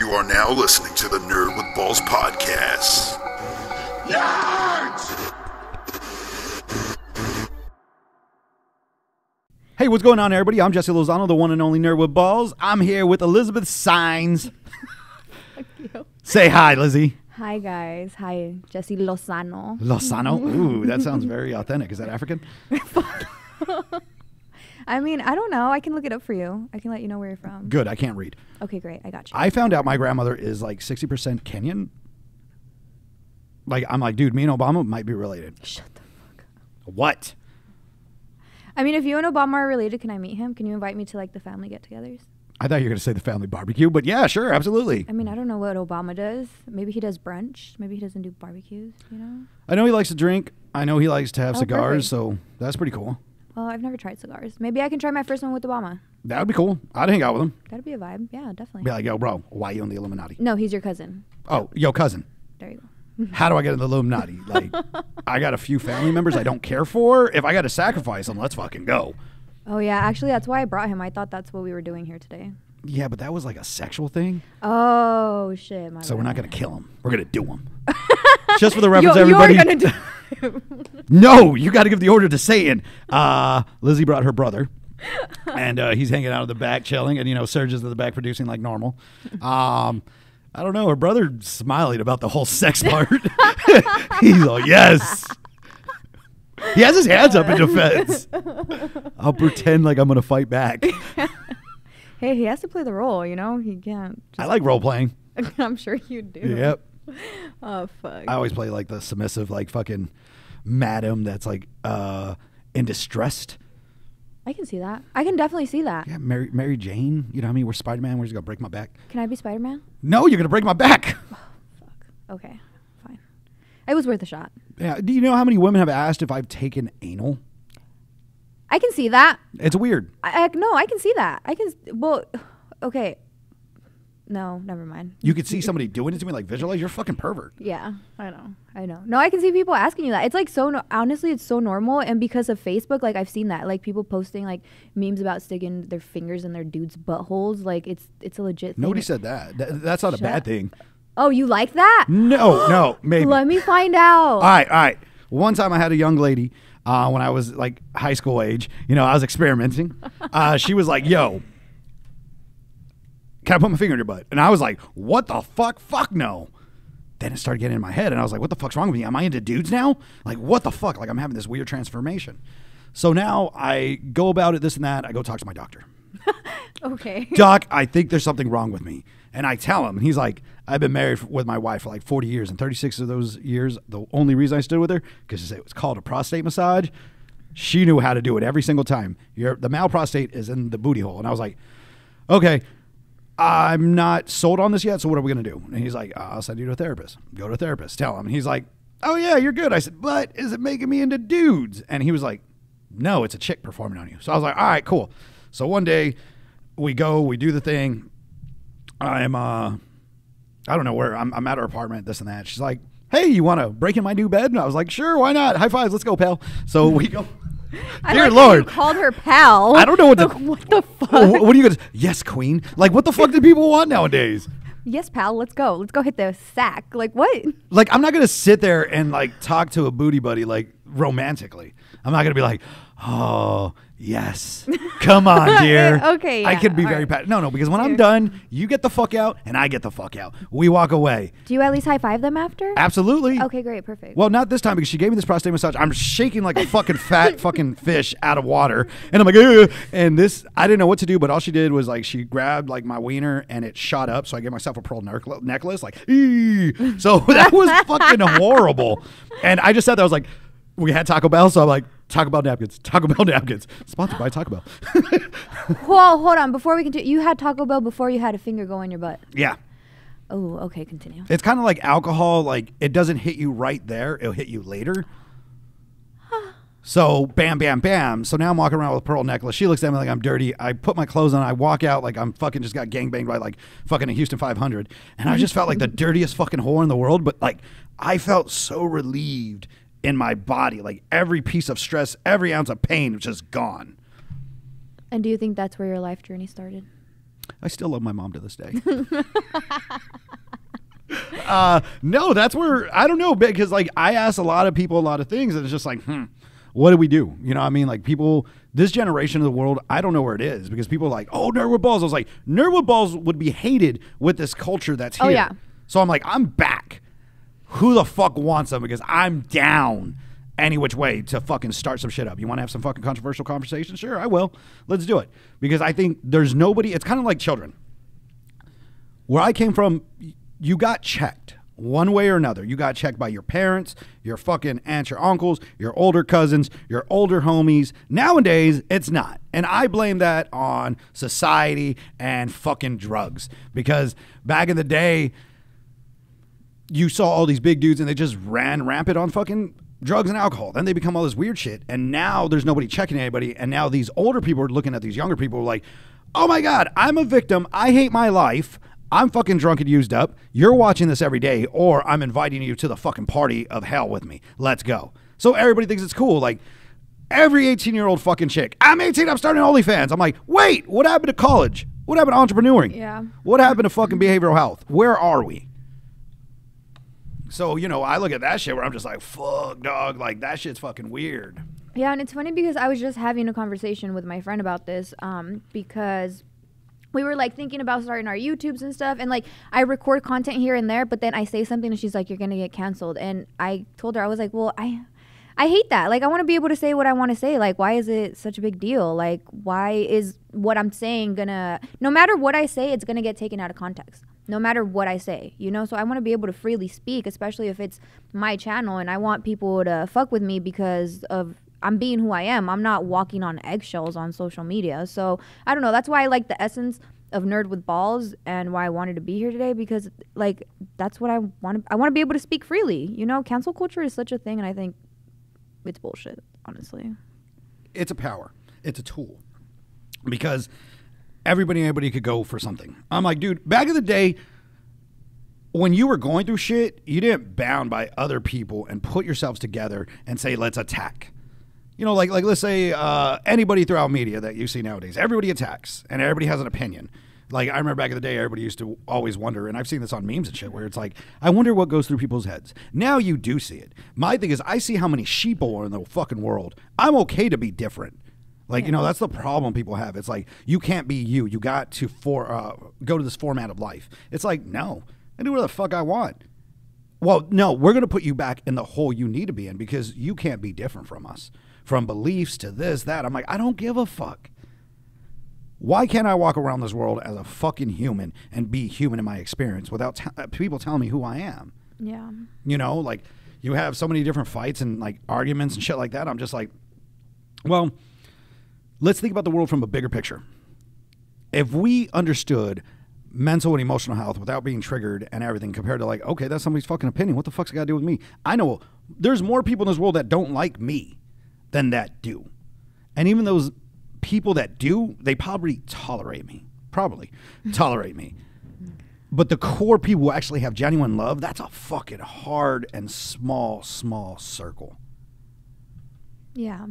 You are now listening to the Nerd with Balls podcast. Nerds! Hey, what's going on, everybody? I'm Jesse Lozano, the one and only Nerd with Balls. I'm here with Elizabeth Saenz. Fuck you. Say hi, Lizzie. Hi, guys. Hi, Jesse Lozano. Lozano? Ooh, that sounds very authentic. Is that African? I mean, I don't know. I can look it up for you. I can let you know where you're from. Good. I can't read. Okay, great. I got you. I found out my grandmother is like 60% Kenyan. Like, I'm like, dude, me and Obama might be related. Shut the fuck up. What? I mean, if you and Obama are related, can I meet him? Can you invite me to, like, the family get-togethers? I thought you were going to say the family barbecue, but yeah, sure, absolutely. I mean, I don't know what Obama does. Maybe he does brunch. Maybe he doesn't do barbecues, you know? I know he likes to drink. I know he likes to have cigars, perfect. so that's pretty cool. Well, I've never tried cigars. Maybe I can try my first one with Obama. That would be cool. I'd hang out with him. That'd be a vibe. Yeah, definitely. Be like, yo, bro, why you in the Illuminati? No, he's your cousin. Oh, yo, cousin. There you go. How do I get in the Illuminati? Like, I got a few family members I don't care for. If I got to sacrifice them, let's fucking go. Oh, yeah. Actually, that's why I brought him. I thought that's what we were doing here today. Yeah, but that was like a sexual thing. Oh, shit. So we're not going to kill him. We're going to do him. Just for the reference, everybody. You're going to do No, you got to give the order to Satan. Lizzie brought her brother. And he's hanging out in the back chilling. And, you know, Serge is in the back producing like normal. I don't know. Her brother smiling about the whole sex part. He's like, yes. He has his hands up in defense. I'll pretend like I'm going to fight back. Hey, he has to play the role, you know? He can't. I like role playing. I'm sure you do. Yep. Oh, fuck. I always play like the submissive, like fucking madam that's like in distress. I can see that. I can definitely see that. Yeah, Mary Jane. You know what I mean? We're Spider-Man. We're just going to break my back. Can I be Spider-Man? No, you're going to break my back. Oh, fuck. Okay, fine. It was worth a shot. Yeah. Do you know how many women have asked if I've taken anal? I can see that. It's weird. No, I can see that. Well, okay. No, never mind. You could see somebody doing it to me, like visualize. You're a fucking pervert. Yeah, I know. No, I can see people asking you that. It's like honestly, it's so normal. And because of Facebook, like I've seen that, like people posting like memes about sticking their fingers in their dudes' buttholes. Like it's a legit thing. Nobody said that. That's not a bad thing. Oh, you like that? No, maybe. Let me find out. All right. One time I had a young lady when I was like high school age. You know, I was experimenting. She was like, yo, can I put my finger in your butt? And I was like, what the fuck? Fuck no. Then it started getting in my head, and I was like, what the fuck's wrong with me? Am I into dudes now? Like, what the fuck? Like, I'm having this weird transformation. So now I go about it, this and that. I go talk to my doctor. Okay. Doc, I think there's something wrong with me. And I tell him, and he's like, I've been married with my wife for like 40 years, and 36 of those years, the only reason I stood with her, because it was called a prostate massage. She knew how to do it every single time. The male prostate is in the booty hole. And I was like, okay, I'm not sold on this yet, so what are we going to do? And he's like, I'll send you to a therapist. Go to a therapist. Tell him. And he's like, oh, yeah, you're good. I said, but is it making me into dudes? And he was like, no, it's a chick performing on you. So I was like, all right, cool. So one day we do the thing. I don't know where. I'm at her apartment, this and that. She's like, hey, you want to break in my new bed? And I was like, sure, why not? High fives, let's go, pal. So we go. Dear Lord. You called her pal. I don't know what the fuck. What are you going to? Yes, queen. Like, what the fuck do people want nowadays? Yes, pal. Let's go. Let's go hit the sack. Like, what? Like, I'm not going to sit there and like talk to a booty buddy like romantically. I'm not going to be like, oh, yes. Come on, dear. Okay, yeah. I could be very passionate. No, because when I'm done, you get the fuck out and I get the fuck out. We walk away. Do you at least high five them after? Absolutely. Okay, great. Perfect. Well, not this time because she gave me this prostate massage. I'm shaking like a fucking fat fucking fish out of water. And I'm like, ugh. And this, I didn't know what to do, but all she did was like, she grabbed like my wiener and it shot up. So I gave myself a pearl necklace. Like, ee. So that was fucking horrible. And I just sat there, I was like, we had Taco Bell, so I'm like, Taco Bell napkins. Sponsored by Taco Bell. Well, hold on. Before we continue, you had Taco Bell before you had a finger go in your butt. Yeah. Oh, okay. Continue. It's kind of like alcohol. Like, it doesn't hit you right there. It'll hit you later. So, bam, bam, bam. So now I'm walking around with a pearl necklace. She looks at me like I'm dirty. I put my clothes on. I walk out like I'm fucking just got gangbanged by like fucking a Houston 500. And I just felt like the dirtiest fucking whore in the world. But like, I felt so relieved in my body. Like every piece of stress, every ounce of pain was just gone. And do you think that's where your life journey started? I still love my mom to this day. No, that's where, I don't know, because like I ask a lot of people a lot of things, and it's just like, what do we do? You know what I mean? Like people, this generation of the world, I don't know where it is, because people are like, oh, Nerd with Balls. I was like, Nerd with Balls would be hated with this culture that's here. Oh, yeah. So I'm like, I'm back. Who the fuck wants them? Because I'm down any which way to fucking start some shit up. You want to have some fucking controversial conversation? Sure, I will. Let's do it. Because I think there's nobody, it's kind of like children. Where I came from, you got checked one way or another. You got checked by your parents, your fucking aunts, your uncles, your older cousins, your older homies. Nowadays, it's not. And I blame that on society and fucking drugs. Because back in the day, you saw all these big dudes and they just ran rampant on fucking drugs and alcohol. Then they become all this weird shit. And now there's nobody checking anybody. And now these older people are looking at these younger people like, oh my God, I'm a victim. I hate my life. I'm fucking drunk and used up. You're watching this every day, or I'm inviting you to the fucking party of hell with me. Let's go. So everybody thinks it's cool. Like every 18-year-old fucking chick, I'm 18, I'm starting OnlyFans. I'm like, wait, what happened to college? What happened to entrepreneuring? Yeah. What happened to fucking behavioral health? Where are we? So, you know, I look at that shit where I'm just like, fuck, dog. Like that shit's fucking weird. Yeah, and it's funny because I was just having a conversation with my friend about this because we were like thinking about starting our YouTubes and stuff, and like I record content here and there, but then I say something and she's like, you're gonna get canceled. And I told her, I was like, well, I hate that. Like I want to be able to say what I want to say. Like why is it such a big deal? Like why is what I'm saying gonna, no matter what I say, it's gonna get taken out of context, no matter what I say, you know? So I want to be able to freely speak, especially if it's my channel, and I want people to fuck with me because of I'm being who I am. I'm not walking on eggshells on social media. So I don't know. That's why I like the essence of Nerd with Balls and why I wanted to be here today, because like that's what I want to be able to speak freely. You know, cancel culture is such a thing, and I think it's bullshit, honestly. It's a power. It's a tool. Because anybody could go for something. I'm like, dude, back in the day, when you were going through shit, you didn't bound by other people and put yourselves together and say, let's attack. You know, like let's say anybody throughout media that you see nowadays, everybody attacks and everybody has an opinion. Like I remember back in the day, everybody used to always wonder, and I've seen this on memes and shit, where it's like, I wonder what goes through people's heads. Now you do see it. My thing is, I see how many sheeple are in the fucking world. I'm okay to be different. Like, you know, that's the problem people have. It's like, you can't be you. You got to go to this format of life. It's like, no, I do whatever the fuck I want. Well, no, we're going to put you back in the hole you need to be in, because you can't be different from us. From beliefs to this, that. I'm like, I don't give a fuck. Why can't I walk around this world as a fucking human and be human in my experience without people telling me who I am? Yeah. You know, like you have so many different fights and like arguments and shit like that. I'm just like, well, let's think about the world from a bigger picture. If we understood mental and emotional health without being triggered and everything, compared to like, okay, that's somebody's fucking opinion. What the fuck's it got to do with me? I know there's more people in this world that don't like me than that do. And even those people that do, they probably tolerate me. But the core people who actually have genuine love, that's a fucking hard and small circle. Yeah.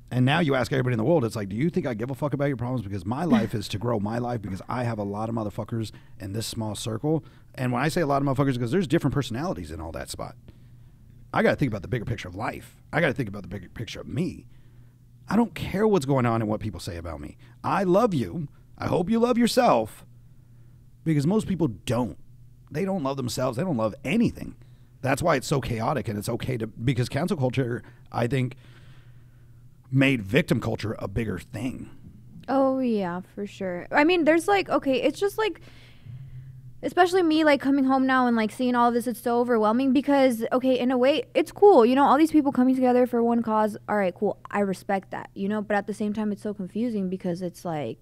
And now you ask everybody in the world, it's like, do you think I give a fuck about your problems? Because my life is to grow my life, because I have a lot of motherfuckers in this small circle. And when I say a lot of motherfuckers, because there's different personalities in all that spot. I got to think about the bigger picture of life. I got to think about the bigger picture of me. I don't care what's going on and what people say about me. I love you. I hope you love yourself, because most people don't. They don't love themselves. They don't love anything. That's why it's so chaotic, and it's okay to, because cancel culture, I think, made victim culture a bigger thing. Oh, yeah, for sure. I mean, there's like, okay, it's just like, especially me, like, coming home now and, like, seeing all of this, it's so overwhelming because, okay, in a way, it's cool. You know, all these people coming together for one cause. All right, cool. I respect that, you know? But at the same time, it's so confusing because it's like,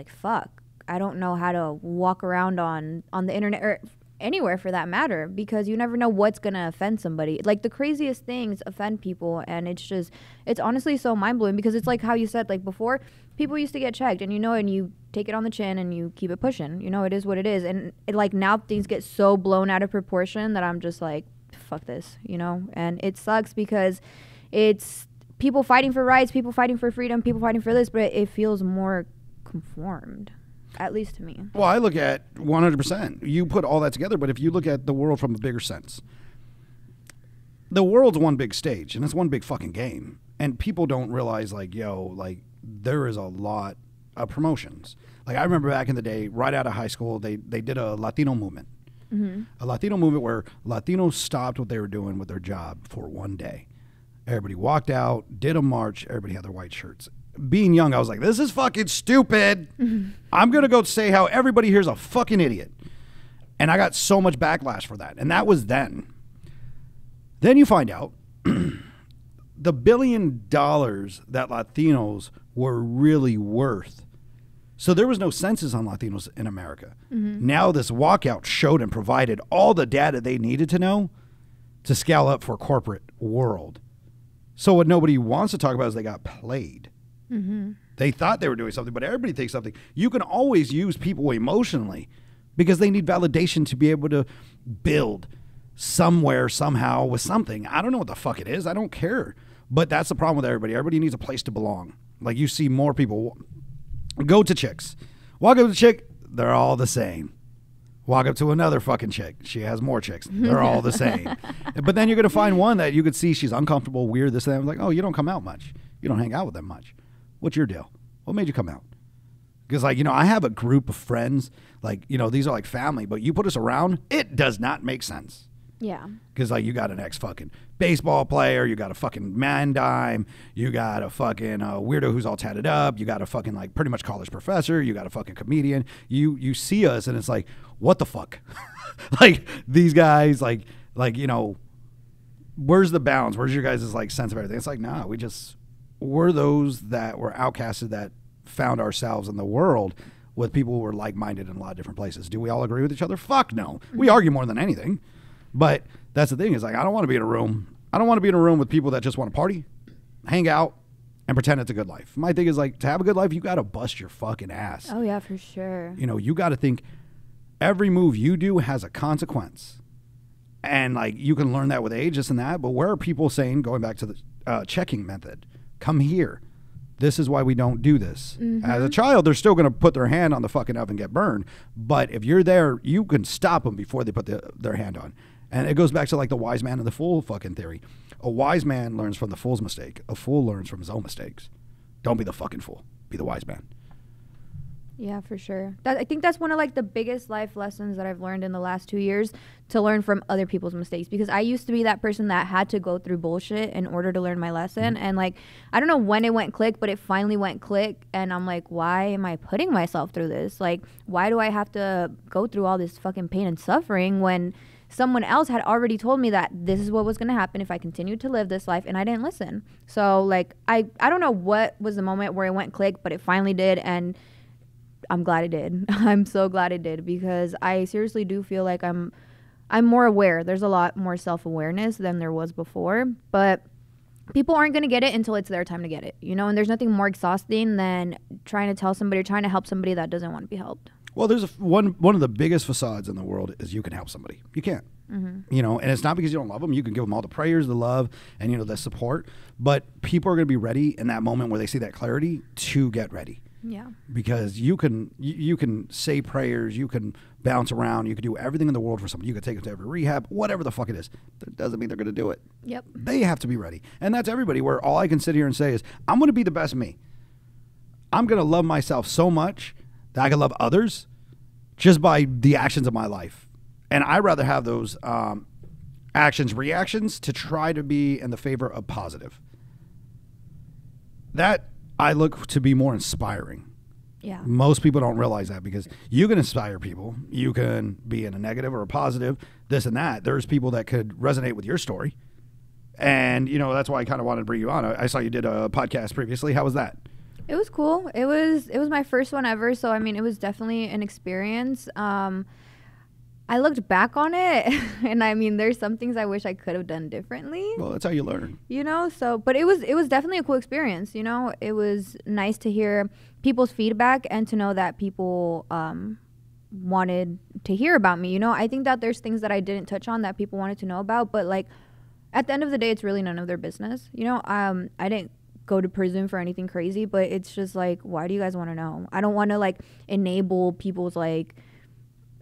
fuck. I don't know how to walk around on the internet or anywhere for that matter, because you never know what's going to offend somebody. Like, the craziest things offend people, and it's honestly so mind-blowing, because it's like how you said, like, before, people used to get checked, and, you know, and you take it on the chin and you keep it pushing. You know, it is what it is. And, like, now things get so blown out of proportion that I'm just like, fuck this, you know? And it sucks because it's people fighting for rights, people fighting for freedom, people fighting for this, but it feels more conformed. at least to me. Well, I look at 100%. You put all that together, but if you look at the world from a bigger sense, the world's one big stage, and it's one big fucking game. And people don't realize, like, there is a lot of promotions. Like, I remember back in the day, right out of high school, they did a Latino movement. Mm-hmm. A Latino movement where Latinos stopped what they were doing with their job for one day. Everybody walked out, did a march, everybody had their white shirts. Being young, I was like, this is fucking stupid. Mm-hmm. I'm going to go say how everybody here's a fucking idiot. And I got so much backlash for that. And that was then. Then you find out the $1 billion that Latinos were really worth. So there was no census on Latinos in America. Mm-hmm. Now this walkout showed and provided all the data they needed to know to scale up for corporate world. So what nobody wants to talk about is they got played. Mm-hmm. They thought they were doing something, but everybody thinks something. You can always use people emotionally because they need validation to be able to build somewhere, somehow, with something. I don't know what the fuck it is. I don't care. But that's the problem with everybody. Everybody needs a place to belong. Like, you see more people go to chicks. Walk up to a chick, they're all the same. Walk up to another fucking chick. She has more chicks. They're all the same. But then you're going to find one that you could see she's uncomfortable, weird, this, that. I'm like, oh, you don't come out much. You don't hang out with them much. What's your deal? What made you come out? Because, like, I have a group of friends. Like, these are like family. But you put us around, it does not make sense. Yeah. Because, like, you got an ex-fucking baseball player. You got a fucking man dime. You got a fucking weirdo who's all tatted up. You got a fucking, like, pretty much college professor. You got a fucking comedian. You see us, and it's like, what the fuck? Like, these guys, like, where's the balance? Where's your guys' like sense of everything? It's like, nah, we're those that were outcasted that found ourselves in the world with people who were like-minded in a lot of different places. Do we all agree with each other? Fuck no. We argue more than anything. But that's the thing, is like, I don't want to be in a room. I don't want to be in a room with people that just want to party, hang out, and pretend it's a good life. My thing is, like, to have a good life, you got to bust your fucking ass. Oh, yeah, for sure. You got to think every move you do has a consequence. And, like, you can learn that with age, this and that. But where are people saying, going back to the checking method, come here. This is why we don't do this. Mm-hmm. As a child, they're still going to put their hand on the fucking oven and get burned. But if you're there, you can stop them before they put their hand on. And it goes back to, like, the wise man and the fool fucking theory. A wise man learns from the fool's mistake. A fool learns from his own mistakes. Don't be the fucking fool. Be the wise man. Yeah, for sure. I think that's one of, like, the biggest life lessons that I've learned in the last 2 years, to learn from other people's mistakes. Because I used to be that person that had to go through bullshit in order to learn my lesson. Mm-hmm. And, like, I don't know when it went click, but it finally went click. And I'm like, why am I putting myself through this? Like, why do I have to go through all this fucking pain and suffering when someone else had already told me that this is what was going to happen if I continued to live this life, and I didn't listen? So, like, I don't know what was the moment where it went click, but it finally did, and I'm glad it did. I'm so glad it did, because I seriously do feel like I'm more aware. There's a lot more self-awareness than there was before, but people aren't going to get it until it's their time to get it, and there's nothing more exhausting than trying to tell somebody or trying to help somebody that doesn't want to be helped. Well, there's one of the biggest facades in the world is you can help somebody. You can't. Mm-hmm. And it's not because you don't love them. You can give them all the prayers, the love, and, the support. But people are going to be ready in that moment where they see that clarity to get ready. Yeah. Because you can say prayers, you can bounce around, you can do everything in the world for somebody. You can take them to every rehab, whatever the fuck it is. That doesn't mean they're going to do it. Yep. They have to be ready. And that's everybody, where all I can sit here and say is, I'm going to be the best me. I'm going to love myself so much that I can love others just by the actions of my life. And I'd rather have those actions, reactions, to try to be in the favor of positive. That I look to be more inspiring. Yeah. Most people don't realize that, because you can inspire people. You can be in a negative or a positive, this and that. There's people that could resonate with your story. And, that's why I kind of wanted to bring you on. I saw you did a podcast previously. How was that? It was cool. It was my first one ever, so I mean, it was definitely an experience. I looked back on it, and I mean, there's some things I wish I could have done differently. Well, that's how you learn. But it was definitely a cool experience. It was nice to hear people's feedback and to know that people wanted to hear about me. I think that there's things that I didn't touch on that people wanted to know about, but, like, at the end of the day, it's really none of their business. I didn't go to prison for anything crazy, but it's just like, why do you guys want to know? I don't want to like enable people's like,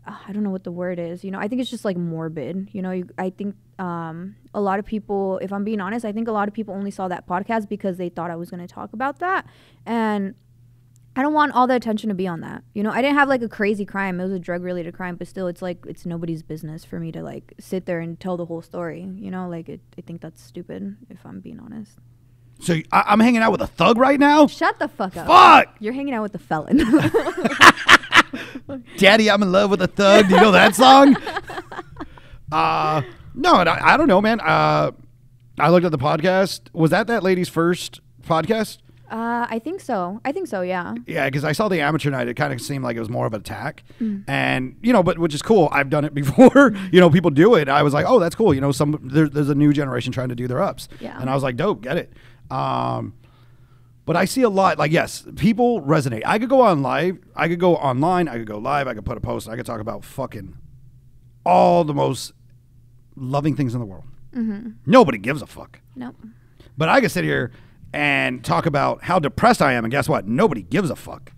I don't know what the word is. You know, I think it's just like morbid. You know, I think a lot of people, if I'm being honest, I think a lot of people only saw that podcast because they thought I was going to talk about that. And I don't want all the attention to be on that. You know, I didn't have like a crazy crime. It was a drug related crime, but still it's like, it's nobody's business for me to like sit there and tell the whole story. You know, like I think that's stupid if I'm being honest. So I'm hanging out with a thug right now? Shut the fuck up. Fuck! You're hanging out with the felon. Daddy, I'm in love with a thug. Do you know that song? No, I don't know, man. I looked at the podcast. Was that lady's first podcast? I think so. Yeah. Yeah, because I saw the amateur night. It kind of seemed like it was more of an attack. And, you know, but which is cool. I've done it before. You know, people do it. I was like, oh, that's cool. You know, there's a new generation trying to do their ups. Yeah. And I was like, dope, get it. But I see a lot, like, yes, people resonate. I could go on live. I could go online. I could go live. I could put a post. I could talk about fucking all the most loving things in the world. Nobody gives a fuck. Nope. But I could sit here and talk about how depressed I am, and guess what? Nobody gives a fuck.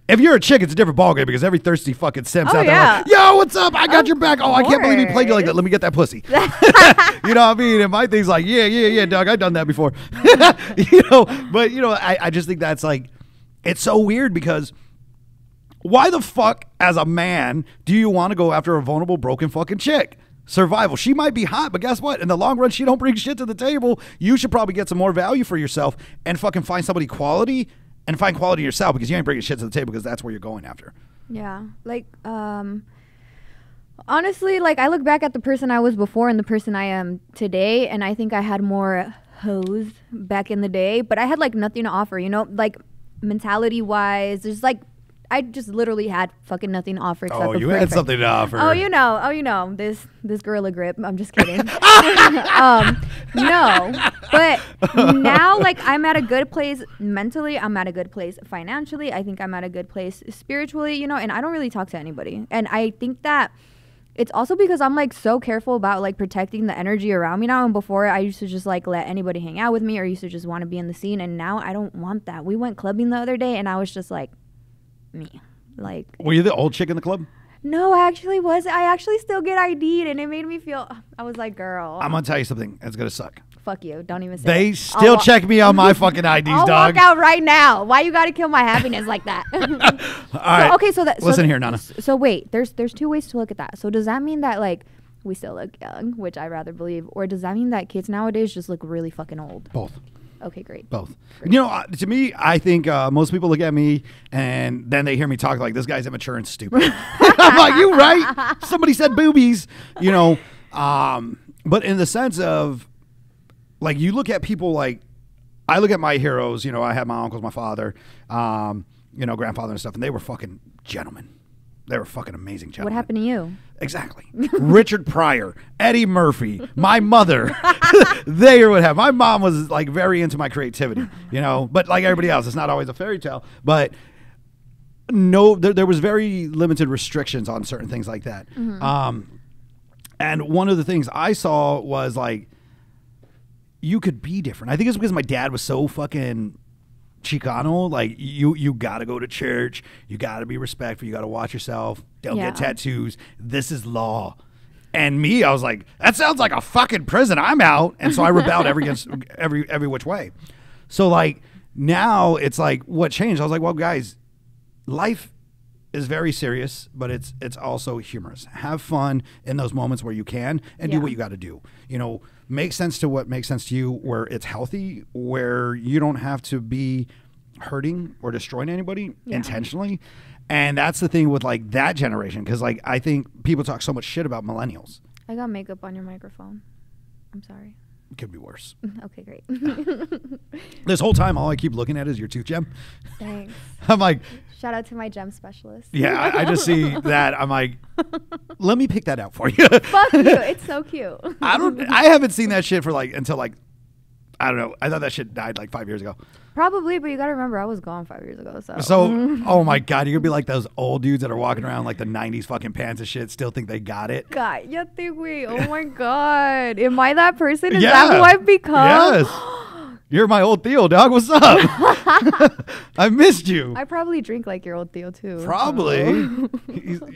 If you're a chick, it's a different ballgame because every thirsty fucking simp's out there like, yo, what's up? I got your back. Oh, I can't believe he played you like that. Let me get that pussy. You know what I mean? And my thing's like, yeah, dog, I've done that before. You know, but, you know, I just think that's like, it's so weird because why the fuck, as a man, do you want to go after a vulnerable, broken fucking chick? Survival. She might be hot, but guess what? In the long run, she don't bring shit to the table. You should probably get some more value for yourself and fucking find somebody quality and find quality yourself because you ain't bringing shit to the table because that's where you're going after. Yeah. Like, honestly, like I look back at the person I was before and the person I am today, and I think I had more hoes back in the day, but I had like nothing to offer, you know, like mentality wise, there's like, I just literally had fucking nothing to offer. Except you had something to offer. Oh, you know, this Gorilla Grip. I'm just kidding. No, but now, like, I'm at a good place mentally. I'm at a good place financially. I think I'm at a good place spiritually, you know, and I don't really talk to anybody. And I think that it's also because I'm, like, so careful about, like, protecting the energy around me now. And before, I used to just, like, let anybody hang out with me or used to just want to be in the scene. And now I don't want that. We went clubbing the other day, and I was just like, me. Like, were you the old chick in the club? No, I actually was. I actually still get ID'd, and it made me feel, I was like, girl. I'm going to tell you something. It's going to suck. Fuck you. Don't even say They it. still check me on my fucking IDs, I'll dog. walk out right now. Why you got to kill my happiness like that? All right. So, okay, so that. Listen here, Nana. So wait, there's two ways to look at that. So does that mean that, like, we still look young, which I rather believe, or does that mean that kids nowadays just look really fucking old? Both. Okay, great. Both. Great. You know, to me, I think most people look at me and then they hear me talk like, this guy's immature and stupid. I'm like, you right? Somebody said boobies, you know. But in the sense of, like, you look at people like, I look at my heroes, you know, I have my uncles, my father, you know, grandfather and stuff, and they were fucking gentlemen. They were fucking amazing gentlemen. What happened to you? Exactly. Richard Pryor, Eddie Murphy, my mother. They are what happened. My mom was like very into my creativity, you know, but like everybody else, it's not always a fairy tale. But no, there was very limited restrictions on certain things like that. And one of the things I saw was like, you could be different. I think it's because my dad was so fucking Chicano, like you gotta go to church, you gotta be respectful, you gotta watch yourself, don't get tattoos, this is law. And me, I was like, that sounds like a fucking prison, I'm out. And so I rebelled every which way. So like now it's like, what changed? I was like, well, guys, life is very serious, but it's also humorous. Have fun in those moments where you can, and do what you got to do. You know, make sense to what makes sense to you, where it's healthy, where you don't have to be hurting or destroying anybody intentionally. And that's the thing with like that generation, because like I think people talk so much shit about millennials. I got makeup on your microphone. I'm sorry. It could be worse. Okay, great. This whole time, all I keep looking at is your tooth gem. Thanks. I'm like, shout out to my gem specialist. Yeah, I just see that. I'm like, let me pick that out for you. Fuck you. It's so cute. I haven't seen that shit for like until like, I don't know. I thought that shit died like 5 years ago. Probably, but you got to remember, I was gone 5 years ago. So, oh my God, you're going to be like those old dudes that are walking around like the 90s fucking pants and shit, still think they got it. God, oh my God. Am I that person? Is that who I've become? Yes. You're my old Theo, dog. What's up? I missed you. I probably drink like your old Theo too. Probably.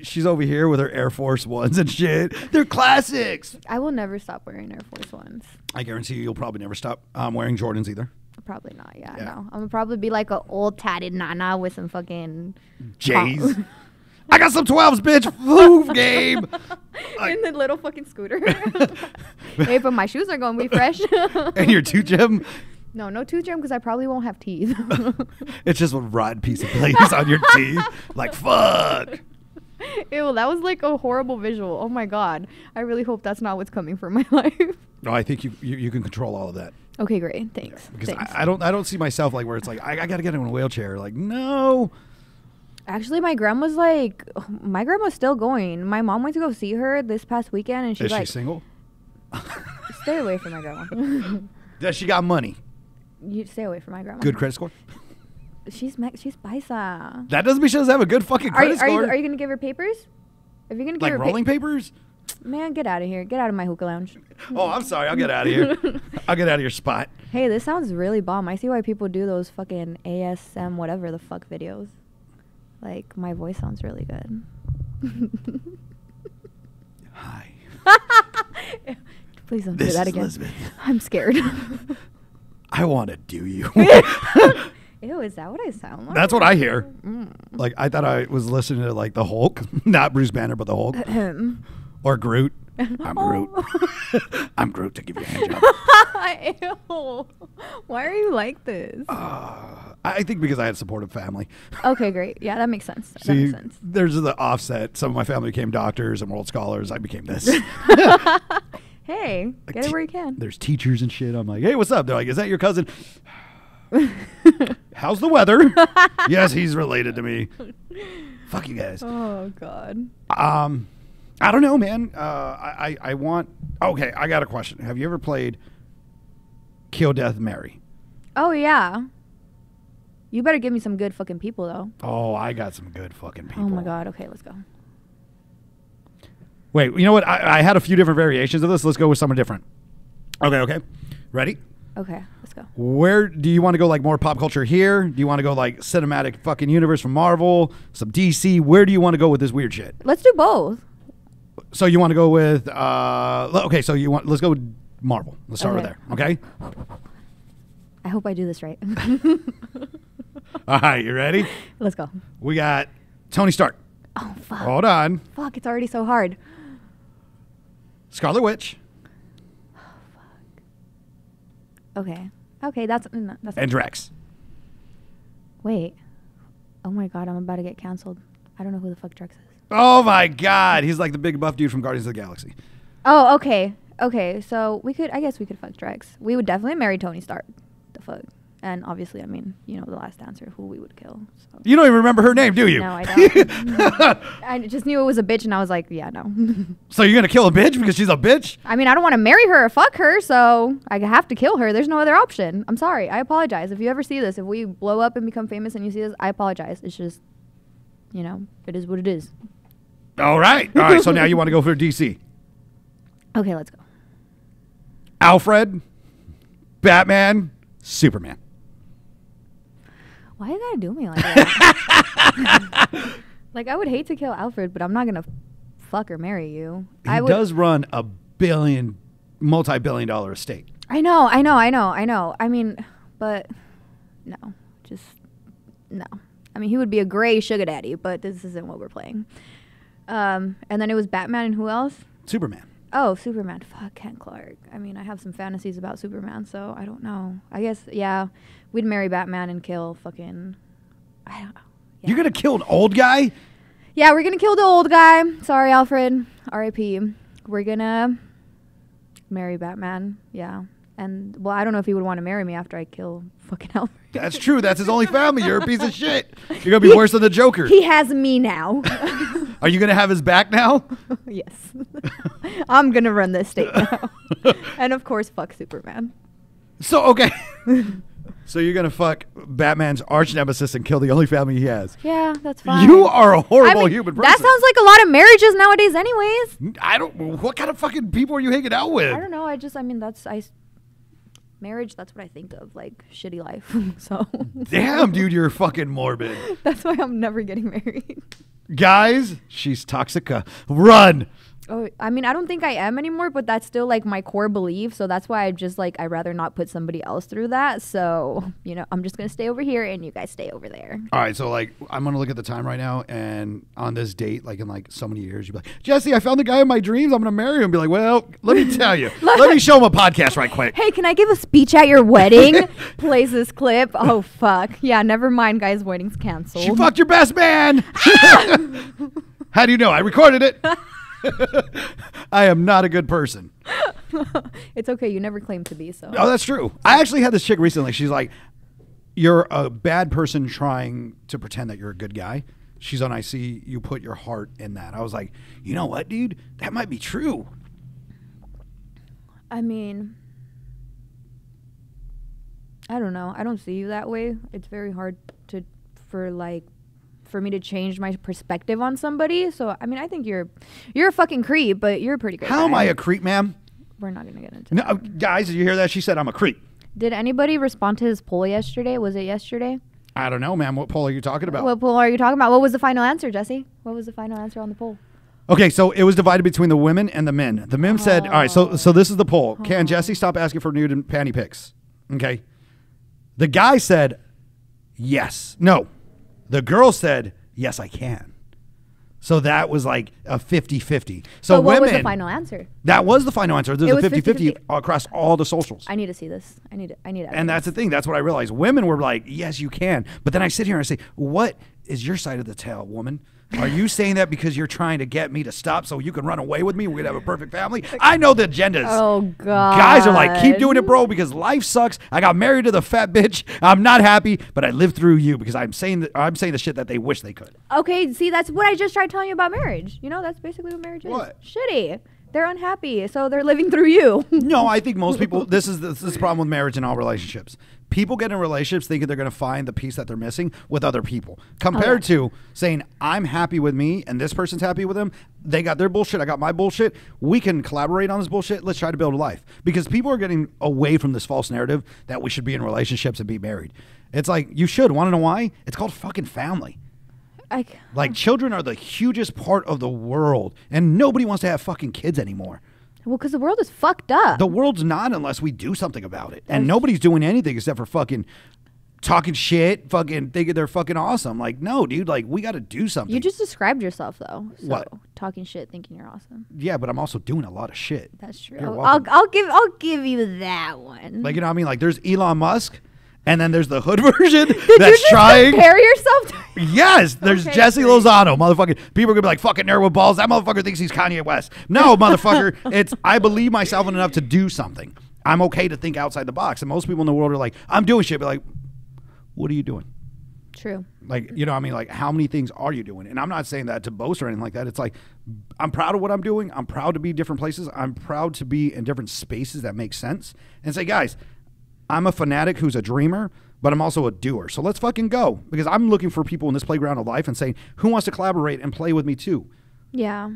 She's over here with her Air Force Ones and shit. They're classics. I will never stop wearing Air Force Ones. I guarantee you'll probably never stop wearing Jordans either. Probably not. Yeah, no. I'm gonna probably be like an old tatted nana with some fucking J's. I got some 12s, bitch. Move game. In the little fucking scooter. Hey, but my shoes are gonna be fresh. And your tooth gem. No tooth gem because I probably won't have teeth. It's just a rotten piece of glaze on your teeth. Like, fuck. Ew, that was like a horrible visual. Oh my god. I really hope that's not what's coming for my life. No, I think you can control all of that. Okay, great. Thanks. Because Thanks. I don't see myself like where it's like I gotta get in a wheelchair. Like, no. Actually, my grandma's still going. My mom went to go see her this past weekend, and she's Is like, she single? "Stay away from my grandma." Does she got money? You stay away from my grandma. Good credit score? She's paisa. That doesn't mean she doesn't have a good fucking credit score. Are you gonna give her papers? If you're gonna give like her rolling papers? man, get out of here. Get out of my hookah lounge. Oh, I'm sorry. I'll get out of here. I'll get out of your spot. Hey, this sounds really bomb. I see why people do those fucking ASM whatever the fuck videos. Like, my voice sounds really good. Hi. Please don't This say that is again. Elizabeth. I'm scared. I want to do you. Ew, is that what I sound like? That's what I hear. Like, I thought I was listening to, like, the Hulk. Not Bruce Banner, but the Hulk. Or Groot. I'm Groot. I'm Groot to give you a hand job. Ew. Why are you like this? I think because I had a supportive family. Okay, great. Yeah, that makes sense. That See, makes sense. there's the offset. Some of my family became doctors and world scholars. I became this. Hey, get it where you can. There's teachers and shit. I'm like, hey, what's up? They're like, is that your cousin? How's the weather? Yes, he's related to me. Fuck you guys. Oh, God. I don't know, man. I want. Okay, I got a question. Have you ever played Kill Death Mary? Oh, yeah. You better give me some good fucking people, though. Oh, I got some good fucking people. Oh, my God. Okay, let's go. Wait, you know what? I had a few different variations of this. Let's go with something different. Okay. Ready? Okay, let's go. Where do you want to go, like more pop culture here? Do you want to go like cinematic fucking universe from Marvel, some DC? Where do you want to go with this weird shit? Let's do both. So you want to go with okay, so let's go with Marvel. Let's start with there, okay? I hope I do this right. All right, you ready? Let's go. We got Tony Stark. Oh, fuck. Hold on. Fuck, it's already so hard. Scarlet Witch. Okay, that's And Drax. Wait. Oh my god, I'm about to get canceled. I don't know who the fuck Drax is. Oh my god, he's like the big buff dude from Guardians of the Galaxy. Oh, okay. So I guess we could fuck Drax. We would definitely marry Tony Stark. The fuck. And obviously, I mean, you know, the last answer, who we would kill. So. You don't even remember her name, do you? No, I don't. I just knew it was a bitch, and I was like, yeah, no. So you're gonna kill a bitch because she's a bitch? I mean, I don't want to marry her or fuck her, so I have to kill her. There's no other option. I'm sorry. I apologize. If you ever see this, if we blow up and become famous and you see this, I apologize. It's just, you know, it is what it is. All right. So now you want to go for DC? Okay, let's go. Alfred, Batman, Superman. Why you gotta do me like that? Like, I would hate to kill Alfred, but I'm not gonna fuck or marry you. He does run a multi-billion-dollar estate. I know. I mean, but no, just no. I mean, he would be a gray sugar daddy, but this isn't what we're playing. And then it was Batman and who else? Superman. Oh, Superman. Fuck Kent Clark. I mean, I have some fantasies about Superman, so I don't know. I guess, yeah, we'd marry Batman and kill fucking... I don't know. Yeah. You're going to kill an old guy? Yeah, we're going to kill the old guy. Sorry, Alfred. R.I.P. We're going to marry Batman. Yeah. And, well, I don't know if he would want to marry me after I kill fucking Alfred. That's true. That's his only family. You're a piece of shit. You're going to be worse than the Joker. He has me now. Are you going to have his back now? Yes. I'm going to run this state now. And, of course, fuck Superman. So, okay. So you're going to fuck Batman's arch nemesis and kill the only family he has. Yeah, that's fine. You are a horrible human person. That sounds like a lot of marriages nowadays anyways. What kind of fucking people are you hanging out with? I don't know. marriage, that's what I think of, like shitty life. So Damn, dude, you're fucking morbid. that's why I'm never getting married. Guys, she's toxica. Run. Oh, I mean, I don't think I am anymore, but that's still like my core belief. So that's why I just like, I'd rather not put somebody else through that. So, you know, I'm just going to stay over here and you guys stay over there. All right, so like I'm gonna look at the time right now, and on this date, like in like so many years, you'd be like, Jesse, I found the guy in my dreams. I'm gonna marry him. And be like, well, let me tell you. Let me show him a podcast right quick. Hey, can I give a speech at your wedding? Plays this clip. Oh, fuck. Yeah, never mind, guys. Wedding's canceled. She fucked your best man. How do you know? I recorded it. I am not a good person. It's okay. You never claimed to be, so. Oh, that's true. I actually had this chick recently. She's like, you're a bad person trying to pretend that you're a good guy. She's on, I see you put your heart in that. I was like, you know what, dude? That might be true. I mean, I don't know. I don't see you that way. It's very hard for me to change my perspective on somebody. So, I mean, I think you're a fucking creep, but you're a pretty great guy. How am I a creep, ma'am? We're not going to get into No, that. guys, did you hear that? She said I'm a creep. Did anybody respond to his poll yesterday? Was it yesterday? I don't know, ma'am. What poll are you talking about? What poll are you talking about? What was the final answer, Jesse? What was the final answer on the poll? Okay, so it was divided between the women and the men. The men said, all right, so this is the poll. Can Jesse stop asking for nude and panty pics? Okay. The guy said, yes. No. The girl said, yes, I can. So that was like a 50-50. So but what women, was the final answer? That was the final answer. There's It a was 50-50 50-50. across all the socials. I need to see this. I need evidence. And that's the thing. That's what I realized. Women were like, yes, you can. But then I sit here and I say, what is your side of the tale, woman? Are you saying that because you're trying to get me to stop so you can run away with me? We're going to have a perfect family. I know the agendas. Oh, God. Guys are like, keep doing it, bro, because life sucks. I got married to the fat bitch. I'm not happy, but I lived through you because I'm saying the shit that they wish they could. Okay, see, that's what I just tried telling you about marriage. You know, that's basically what marriage What? is. Shitty. They're unhappy, so they're living through you. No, I think most people, this is the problem with marriage and all relationships. People get in relationships thinking they're going to find the piece that they're missing with other people. Compared to saying, I'm happy with me and this person's happy with them. They got their bullshit. I got my bullshit. We can collaborate on this bullshit. Let's try to build a life. Because people are getting away from this false narrative that we should be in relationships and be married. It's like, you should. Want to know why? It's called fucking family. Like, children are the hugest part of the world. And nobody wants to have fucking kids anymore. Well, because the world is fucked up. The world's not unless we do something about it. And nobody's doing anything except for fucking talking shit, fucking thinking they're fucking awesome. Like, no, dude, like, we got to do something. You just described yourself, though. So, What? Talking shit, thinking you're awesome. Yeah, but I'm also doing a lot of shit. That's true. You're I'll welcome. I'll give you that one. Like, you know what I mean? Like, there's Elon Musk, and then there's the hood version Did that's you just trying. compare yourself to Yes, there's Okay, Jesse great. Lozano, motherfucking. People are gonna be like, fucking nerd with balls. That motherfucker thinks he's Kanye West. No, motherfucker. It's I believe myself enough to do something. I'm okay to think outside the box. And most people in the world are like, I'm doing shit, but like, what are you doing? True. Like, you know what I mean? Like, how many things are you doing? And I'm not saying that to boast or anything like that. It's like, I'm proud of what I'm doing. I'm proud to be different places. I'm proud to be in different spaces that make sense. And say, guys, I'm a fanatic who's a dreamer, but I'm also a doer. So let's fucking go. Because I'm looking for people in this playground of life and saying, who wants to collaborate and play with me too? Yeah.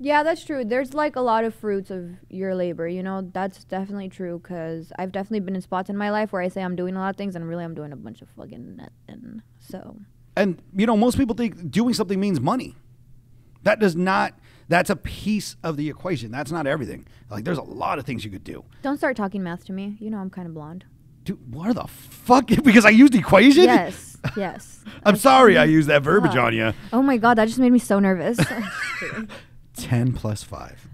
Yeah, that's true. There's like a lot of fruits of your labor, you know? That's definitely true because I've definitely been in spots in my life where I say I'm doing a lot of things and really I'm doing a bunch of fucking nothing. So. And, you know, most people think doing something means money. That does not, that's a piece of the equation. That's not everything. Like, there's a lot of things you could do. Don't start talking math to me. You know I'm kind of blonde. Dude, what the fuck? Because I used equation? Yes. Yes. I'm sorry I used that verbiage on you. Oh my God, that just made me so nervous. 10 plus 5.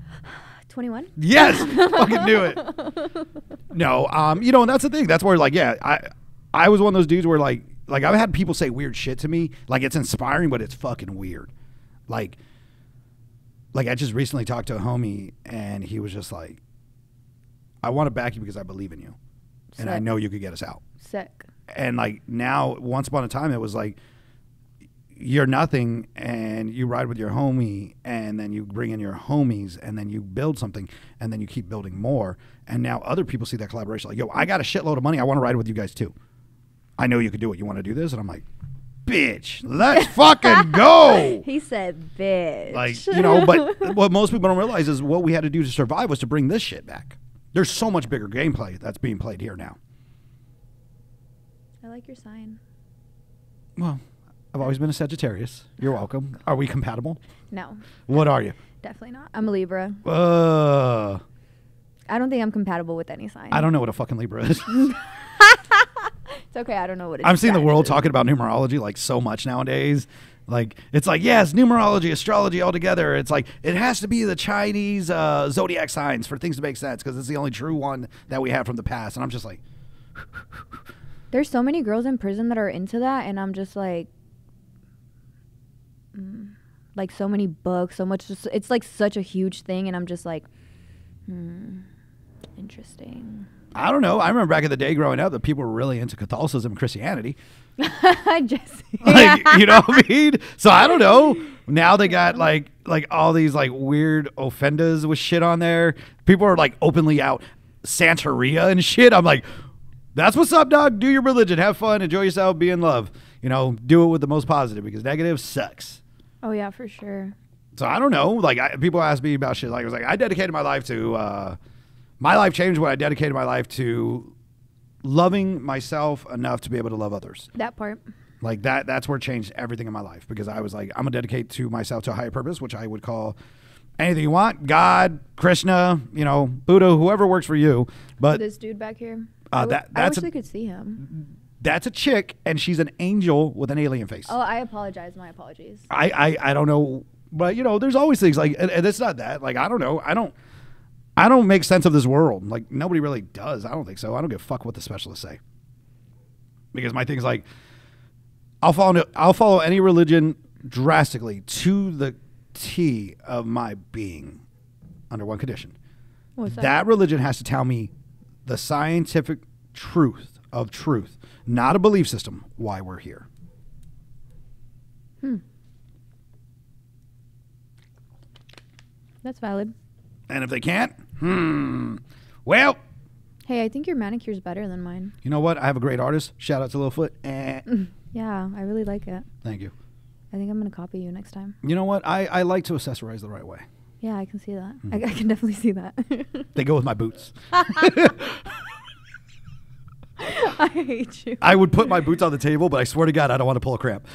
21? Yes! Fucking knew it. No, you know, and that's the thing. That's where, like, yeah, I was one of those dudes where, like I've had people say weird shit to me. Like, it's inspiring, but it's fucking weird. Like I just recently talked to a homie, and he was just like, I want to back you because I believe in you. And I Sick. know you could get us out. Sick. And, like, now, once upon a time, it was like, you're nothing, and you ride with your homie, and then you bring in your homies, and then you build something, and then you keep building more. And now other people see that collaboration. Like, yo, I got a shitload of money. I want to ride with you guys, too. I know you could do it. You want to do this? And I'm like, bitch, let's fucking go. He said bitch. Like, you know, but what most people don't realize is what we had to do to survive was to bring this shit back. There's so much bigger gameplay that's being played here now. I like your sign. Well, I've always been a Sagittarius. You're welcome. Are we compatible? No. What are you? Definitely not. I'm a Libra. I don't think I'm compatible with any sign. don't know what a fucking Libra is. It's okay. I don't know what it is. I'm seeing the world talking about numerology like so much nowadays. Like, it's like, yes, numerology, astrology all together. It's like, it has to be the Chinese zodiac signs for things to make sense because it's the only true one that we have from the past. And I'm just like... There's so many girls in prison that are into that, and I'm just like so many books, so much. It's like such a huge thing, and I'm just like, interesting. I don't know. I remember back in the day growing up that people were really into Catholicism and Christianity. Just Like, you know what I mean? So I don't know. Now they got like all these like weird offendas with shit on there. People are like openly out Santeria and shit. I'm like, that's what's up, dog. Do your religion. Have fun. Enjoy yourself. Be in love. You know, do it with the most positive because negative sucks. Oh, yeah, for sure. So I don't know. Like, people ask me about shit. Like, I was like, I dedicated my life to, my life changed when I dedicated my life to loving myself enough to be able to love others. That part. Like, that's where it changed everything in my life because I was like, I'm going to dedicate to myself to a higher purpose, which I would call anything you want. God, Krishna, you know, Buddha, whoever works for you. But this dude back here. I wish we could see him. That's a chick, and she's an angel with an alien face. Oh, I apologize. My apologies. I don't know, but you know, there's always things like, and it's not that. Like, I don't know. I don't make sense of this world. Like, nobody really does. I don't think so. I don't give a fuck what the specialists say. Because my thing's like, I'll follow any religion drastically to the T of my being under one condition. What's that? That religion has to tell me the scientific truth of truth, not a belief system, why we're here. That's valid. And if they can't, well. Hey, I think your manicure's better than mine. You know what? I have a great artist. Shout out to Littlefoot. Yeah, I really like it. Thank you. I think I'm going to copy you next time. You know what? I like to accessorize the right way. Yeah, I can see that. I can definitely see that. They go with my boots. I hate you. I would put my boots on the table, but I swear to God, I don't want to pull a cramp.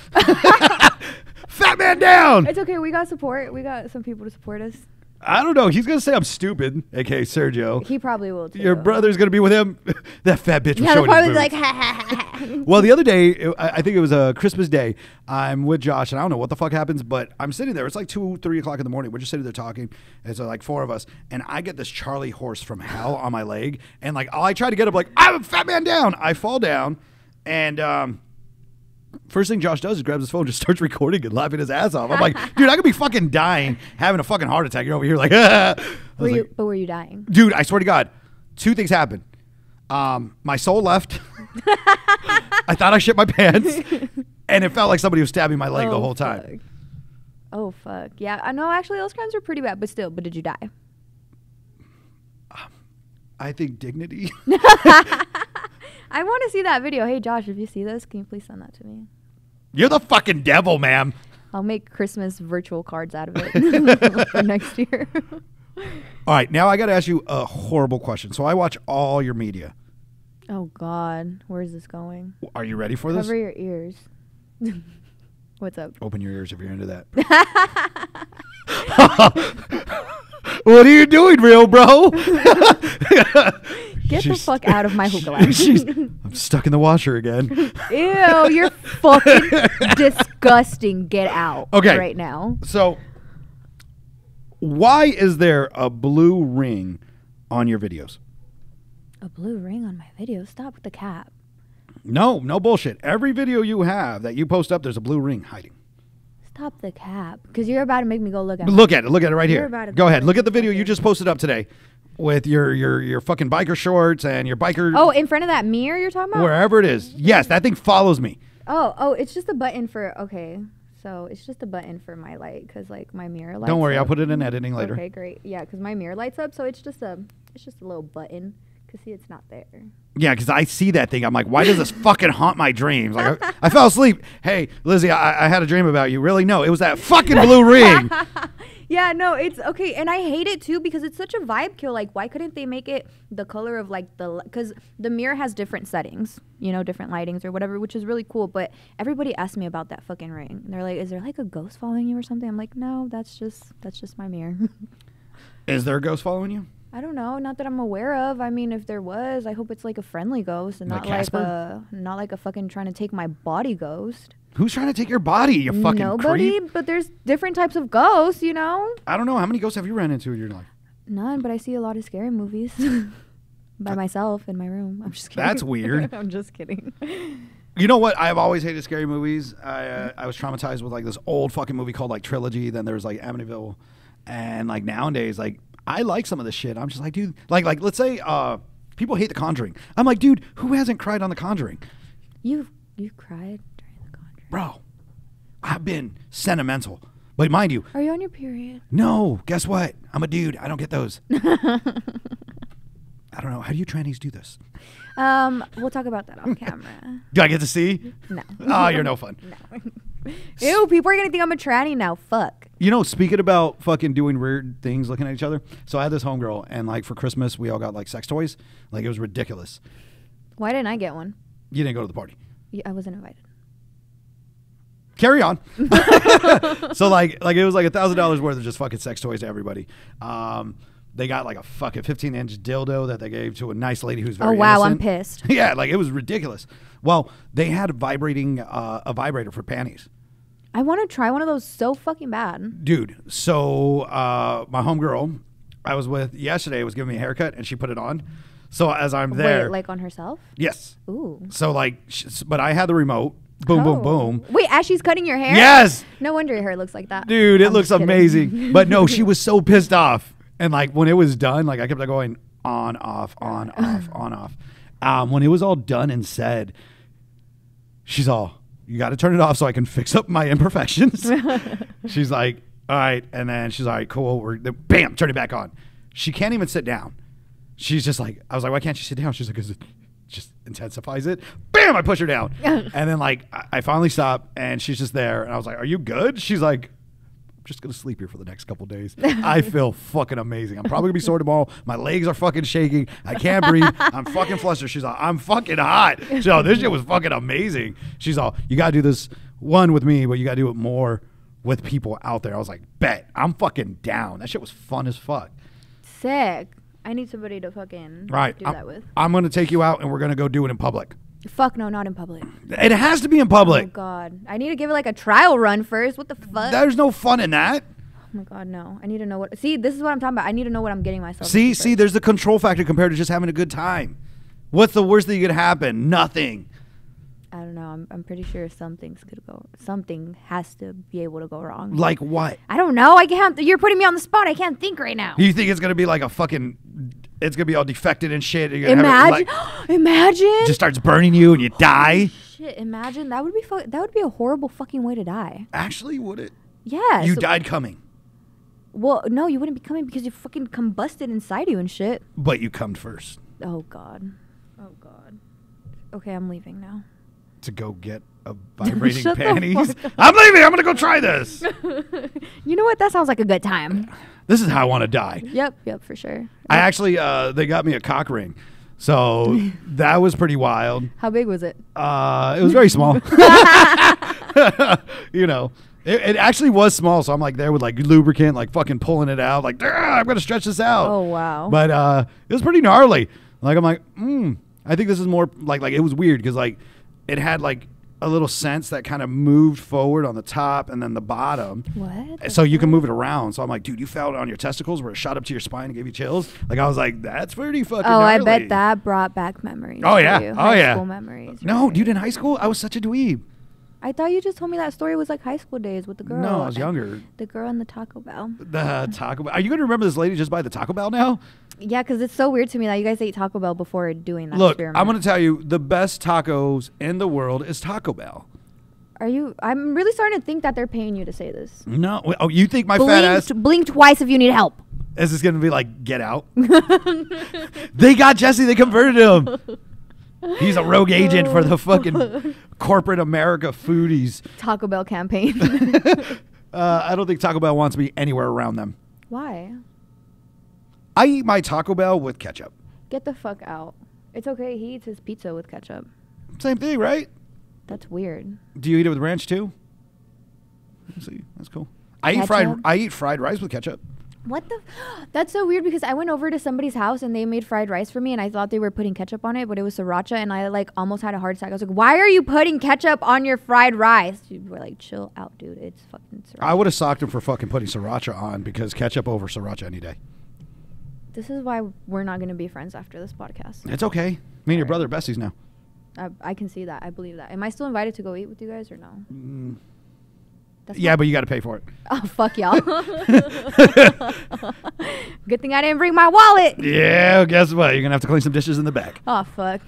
Fat man down! It's okay. We got support. We got some people to support us. I don't know. He's going to say I'm stupid, a.k.a. Sergio. He probably will, too. Your brother's going to be with him. That fat bitch was yeah, showing probably his like, boots. ha, ha, ha. Well, the other day, I think it was a Christmas day, I'm with Josh, and I don't know what the fuck happens, but I'm sitting there. It's like 2, 3 o'clock in the morning. We're just sitting there talking. And so like 4 of us, and I get this Charlie horse from hell on my leg, and like I try to get up like, I'm a fat man down. I fall down, and first thing Josh does is grabs his phone, just starts recording and laughing his ass off. I'm like, dude, I could be fucking dying, having a fucking heart attack. You're over here like, Were you dying? Dude, I swear to God, 2 things happened. My soul left. I thought I shit my pants, and it felt like somebody was stabbing my leg the whole time. Fuck. Oh, fuck. Yeah, I know. Actually, those crimes are pretty bad, but still. But did you die? I think dignity. I want to see that video. Hey, Josh, if you see this, can you please send that to me? You're the fucking devil, ma'am. I'll make Christmas virtual cards out of it for next year. All right, now I got to ask you a horrible question. So I watch all your media. Oh, God. Where is this going? Are you ready for this? Cover your ears. What's up? Open your ears if you're into that. What are you doing, real bro? Get the fuck out of my hookah lounge. I'm stuck in the washer again. Ew, you're fucking disgusting. Get out right now. So why is there a blue ring on your videos? A blue ring on my video? Stop with the cap. No bullshit. Every video you have that you post up, there's a blue ring hiding. Stop the cap. Because you're about to make me go look at it. Look at it. Look at it right here. Go ahead. Look at the video here. you just posted up today with your fucking biker shorts and your biker. Oh, in front of that mirror you're talking about? Wherever it is. Yes, that thing follows me. Oh, it's just a button for, okay. So it's just a button for my light because like my mirror lights Don't worry, up. I'll put it in editing later. Okay, great. Yeah, because my mirror lights up. So it's just a little button. Cause see, it's not there. Yeah, because I see that thing. I'm like, why does this fucking haunt my dreams? Like, I fell asleep. Hey, Lizzie, I had a dream about you. Really? No, it was that fucking blue ring. Yeah, no, it's okay. And I hate it too because it's such a vibe kill. Like, why couldn't they make it the color of like because the mirror has different settings, you know, different lightings or whatever, which is really cool. But everybody asked me about that fucking ring. And they're like, is there like a ghost following you or something? I'm like, no, that's just my mirror. Is there a ghost following you? I don't know, not that I'm aware of. I mean, if there was, I hope it's like a friendly ghost and Like not like a fucking trying to take my body ghost. Who's trying to take your body, you fucking Nobody, creep? but there's different types of ghosts, you know? I don't know. How many ghosts have you ran into in your life? None, but I see a lot of scary movies by myself in my room. I'm just kidding. That's weird. I'm just kidding. You know what? I've always hated scary movies. I was traumatized with like this old fucking movie called like Trilogy. Then there was like Amityville. And like nowadays, like I like some of this shit. I'm just like, dude, like let's say people hate The Conjuring. I'm like, dude, who hasn't cried on The Conjuring? You cried during The Conjuring. Bro, I've been sentimental. But mind you, are you on your period? no, guess what? I'm a dude. I don't get those. I don't know. How do you trannies do this? We'll talk about that off camera. Do I get to see? No. Oh, you're no fun. No. Ew, people are gonna think I'm a tranny now. Fuck. You know, speaking about fucking doing weird things, looking at each other. So I had this homegirl, and like for Christmas, we all got like sex toys. Like it was ridiculous. Why didn't I get one? You didn't go to the party. Yeah, I wasn't invited. Carry on. So like it was like $1,000 worth of just fucking sex toys to everybody. They got like a fucking 15-inch dildo that they gave to a nice lady who's very wow, innocent. I'm pissed. Yeah, like it was ridiculous. Well, they had a vibrator for panties. I want to try one of those so fucking bad. Dude, so my homegirl I was with yesterday was giving me a haircut and she put it on. So as I'm there. Wait, like on herself? Yes. Ooh. So like, but I had the remote. Boom, boom, boom. Wait, as she's cutting your hair? Yes. No wonder your hair looks like that. Dude, it I'm looks just kidding. amazing. But no, she was so pissed off. And like when it was done, like I kept going on, off, on, off, on, off. When it was all done and said, she's all, you got to turn it off so I can fix up my imperfections. She's like, all right. And then she's like, cool. Bam, turn it back on. She can't even sit down. She's just like, I was like, why can't she sit down? She's like, because it just intensifies it. Bam, I push her down. And then like, I finally stop and she's just there. And I was like, are you good? She's like, I'm just going to sleep here for the next couple days. I feel fucking amazing. I'm probably going to be sore tomorrow. My legs are fucking shaking. I can't breathe. I'm fucking flustered. She's like, I'm fucking hot. She's like, this shit was fucking amazing. She's all, you got to do this one with me, but you got to do it more with people out there. I was like, bet. I'm fucking down. That shit was fun as fuck. Sick. I need somebody to fucking do that with. I'm going to take you out and we're going to go do it in public. Fuck no, not in public. It has to be in public. Oh, God. I need to give it like a trial run first. What the fuck? There's no fun in that. Oh, my God, no. I need to know what... See, this is what I'm talking about. I need to know what I'm getting myself See, into first. there's the control factor compared to just having a good time. What's the worst thing that could happen? Nothing. I don't know. I'm pretty sure something has to be able to go wrong. Like what? I don't know. I can't... You're putting me on the spot. I can't think right now. You think it's going to be like a fucking... It's going to be all defected and shit. Imagine. Imagine. Just starts burning you and you die. Shit, imagine. That would be a horrible fucking way to die. Actually, would it? Yeah. You died coming. Well, no, you wouldn't be coming because you fucking combusted inside you and shit. But you cummed first. Oh, God. Oh, God. Okay, I'm leaving now. To go get a vibrating panties. I'm leaving. I'm going to go try this. You know what? That sounds like a good time. This is how I want to die. Yep, for sure. I actually, they got me a cock ring. So that was pretty wild. How big was it? It was very small. You know, it actually was small. So I'm like there with like lubricant, like fucking pulling it out. Like, I'm going to stretch this out. Oh, wow. But it was pretty gnarly. Like, I'm like, I think this is more like it was weird because like it had like a little sense that kind of moved forward on the top and then the bottom. What? So you can move it around. So I'm like, dude, you felt it on your testicles where it shot up to your spine and gave you chills. Like I was like, that's pretty fucking gnarly. I bet that brought back memories. Oh yeah. For you. Oh high yeah. School memories. No, right? dude, in high school, I was such a dweeb. I thought you just told me that story was like high school days with the girl. No, I was younger. The girl in the Taco Bell. The Taco Bell. Are you going to remember this lady just by the Taco Bell now? Yeah, because it's so weird to me that you guys ate Taco Bell before doing that Look, experiment. I'm going to tell you, the best tacos in the world is Taco Bell. I'm really starting to think that they're paying you to say this. No. Oh, you think my fat ass... Blink twice if you need help. Is this going to be like Get Out? They got Jesse. They converted him. He's a rogue agent for the fucking corporate America foodies. Taco Bell campaign. I don't think Taco Bell wants me anywhere around them. Why? I eat my Taco Bell with ketchup. Get the fuck out. It's okay. He eats his pizza with ketchup. Same thing, right? That's weird. Do you eat it with ranch too? Let's see, that's cool. I eat fried rice with ketchup. What the? That's so weird because I went over to somebody's house and they made fried rice for me and I thought they were putting ketchup on it, but it was sriracha and I like almost had a heart attack. I was like, why are you putting ketchup on your fried rice? You were like, chill out, dude. It's fucking sriracha. I would have socked him for fucking putting sriracha on because ketchup over sriracha any day. This is why we're not going to be friends after this podcast. It's okay. Me and your brother are besties now. I can see that. I believe that. Am I still invited to go eat with you guys or no? Yeah, but you got to pay for it. Oh, fuck y'all. Good thing I didn't bring my wallet. Yeah, guess what? You're going to have to clean some dishes in the back. Oh, fuck.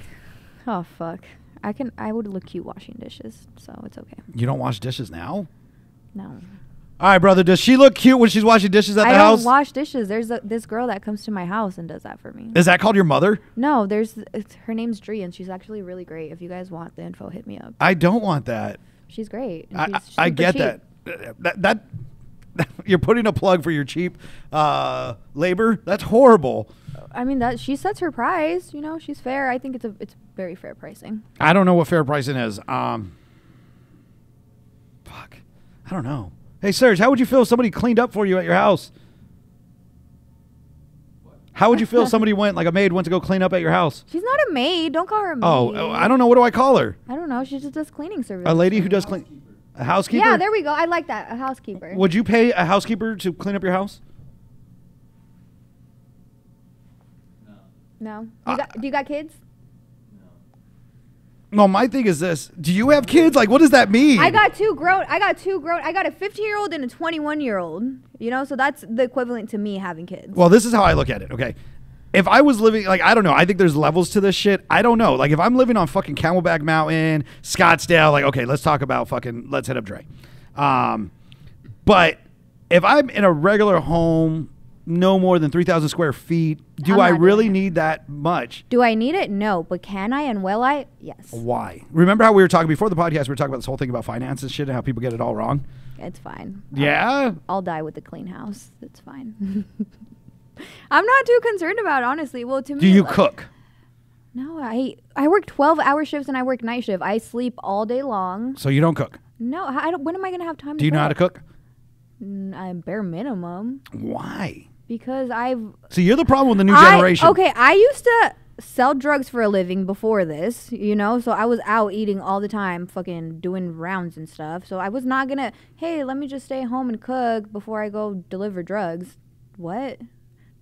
Oh, fuck. I would look cute washing dishes, so it's okay. You don't wash dishes now? No. All right, brother. Does she look cute when she's washing dishes at the house? I don't wash dishes. There's this girl that comes to my house and does that for me. Is that called your mother? No, her name's Dree, and she's actually really great. If you guys want the info, hit me up. I don't want that. She's great. I get that. That you're putting a plug for your cheap labor. That's horrible. I mean, that she sets her price. You know, she's fair. I think it's very fair pricing. I don't know what fair pricing is. Fuck. I don't know. Hey, Serge, how would you feel if somebody cleaned up for you at your house? How would you feel if somebody a maid went to go clean up at your house? She's not a maid. Don't call her a maid. Oh, I don't know. What do I call her? I don't know. She just does cleaning service. A lady who does clean. A housekeeper? Yeah, there we go. I like that. A housekeeper. Would you pay a housekeeper to clean up your house? No. Do you got kids? No, my thing is this. Do you have kids? Like, what does that mean? I got two grown. I got a 15-year-old and a 21-year-old. You know, so that's the equivalent to me having kids. Well, this is how I look at it, okay? If I was living, I don't know. I think there's levels to this shit. I don't know. Like, if I'm living on fucking Camelback Mountain, Scottsdale, okay, let's talk about let's hit up Dre. But if I'm in a regular home, no more than 3,000 square feet, do I really need that much? Do I need it? No. But can I and will I? Yes. Why? Remember how we were talking before the podcast, we were talking about this whole thing about finance and shit and how people get it all wrong? It's fine. Yeah? I'll die with a clean house. It's fine. I'm not too concerned about it, honestly. Well, to me, do you cook? No, I work 12-hour shifts and I work night shift. I sleep all day long. So you don't cook? No, when am I going to have time to cook? Do you know how to cook? Bare minimum. Why? Because So you're the problem with the new generation. Okay, I used to sell drugs for a living before this, you know? So I was out eating all the time, fucking doing rounds and stuff. So I was not going to, hey, let me just stay home and cook before I go deliver drugs. What?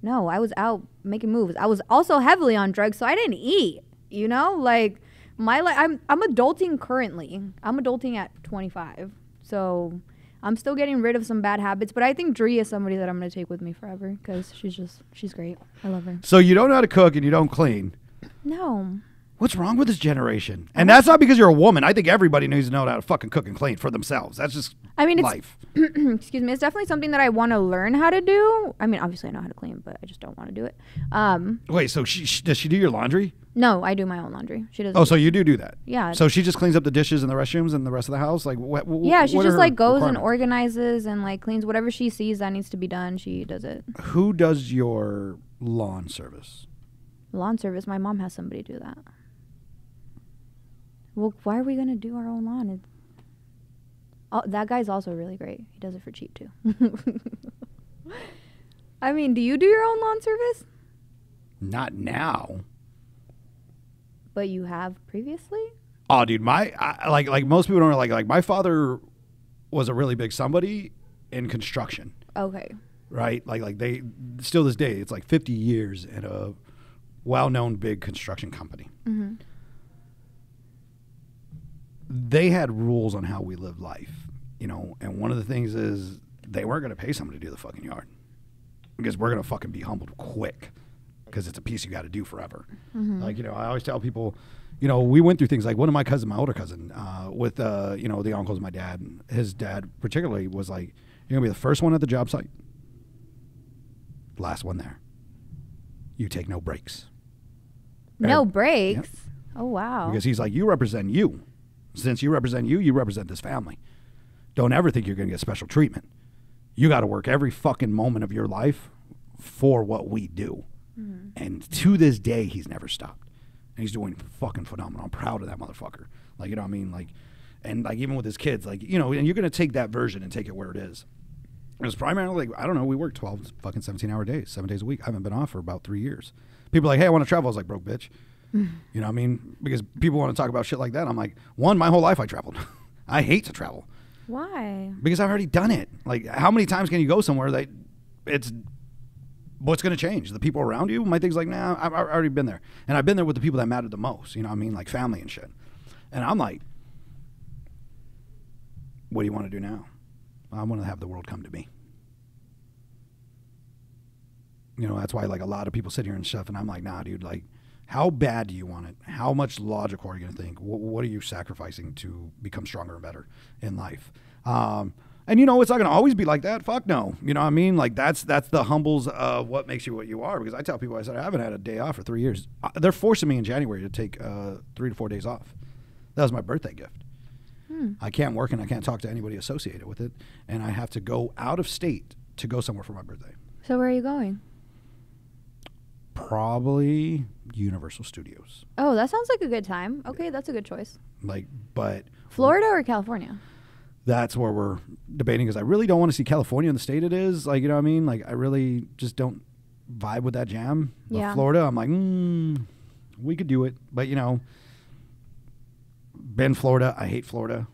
No, I was out making moves. I was also heavily on drugs, so I didn't eat, you know? Like, I'm adulting currently. I'm adulting at 25. So I'm still getting rid of some bad habits, but I think Dree is somebody that I'm going to take with me forever because she's great. I love her. So you don't know how to cook and you don't clean. No. What's wrong with this generation? And that's not because you're a woman. I think everybody needs to know how to fucking cook and clean for themselves. That's just life. Excuse me. It's definitely something that I want to learn how to do. I mean, obviously I know how to clean, but I just don't want to do it. Wait, so does she do your laundry? No, I do my own laundry. She doesn't. Oh, so you do that? Yeah. So she just cleans up the dishes in the restrooms and the rest of the house? Like what? Yeah, she what just goes and organizes and cleans whatever she sees that needs to be done. She does it. Who does your lawn service? Lawn service? My mom has somebody do that. Well, why are we going to do our own lawn? That guy's also really great. He does it for cheap, too. I mean, do you do your own lawn service? Not now. But you have previously? Oh, dude, like most people don't know, like my father was a really big somebody in construction. Okay. Right? Like they, still this day, it's 50 years in a well-known big construction company. Mm-hmm. They had rules on how we lived life, you know, and one of the things is they weren't going to pay someone to do the fucking yard because we're going to fucking be humbled quick because it's a piece you got to do forever. Mm-hmm. Like, you know, I always tell people, you know, we went through things like one of my cousins, my older cousin, with, you know, the uncles of my dad, his dad particularly was like, you're going to be the first one at the job site, Last one there. You take no breaks. No And- breaks. Yep. Oh wow. Because he's like, you represent you. Since you represent you, you represent this family. Don't ever think you're going to get special treatment. You got to work every fucking moment of your life for what we do. And to this day, he's never stopped. And he's doing fucking phenomenal. I'm proud of that motherfucker. Like, you know what I mean? Like, and like even with his kids, like, you know, and you're going to take that version and take it where it is. It's primarily like, I don't know, we work 12 fucking 17-hour days, 7 days a week. I haven't been off for about 3 years. People are like, hey, I want to travel. I was like, broke bitch. You know what I mean? Because people want to talk about shit like that. I'm like, one, my whole life I traveled. I hate to travel. Why? Because I've already done it. Like, how many times can you go somewhere that it's what's going to change? The people around you? My thing's like, nah, I've already been there. And I've been there with the people that mattered the most. You know what I mean? Like family and shit. And I'm like, what do you want to do now? I want to have the world come to me. You know, that's why like a lot of people sit here and stuff. And I'm like, nah, dude, like, how bad do you want it? How much logical are you going to think? What are you sacrificing to become stronger and better in life? And, you know, it's not going to always be like that. Fuck no. You know what I mean? Like, that's the humbles of what makes you what you are. Because I tell people, I said, I haven't had a day off for 3 years. They're forcing me in January to take 3 to 4 days off. That was my birthday gift. I can't work and I can't talk to anybody associated with it. And I have to go out of state to go somewhere for my birthday. So where are you going? Probably Universal Studios. Oh, that sounds like a good time. Okay, that's a good choice. Like, but Florida or California? that's where we're debating because I really don't want to see California in the state it is. Like, you know what I mean? Like, I really just don't vibe with that jam. But Yeah. Florida, I'm like, we could do it. But, you know, been Florida. I hate Florida.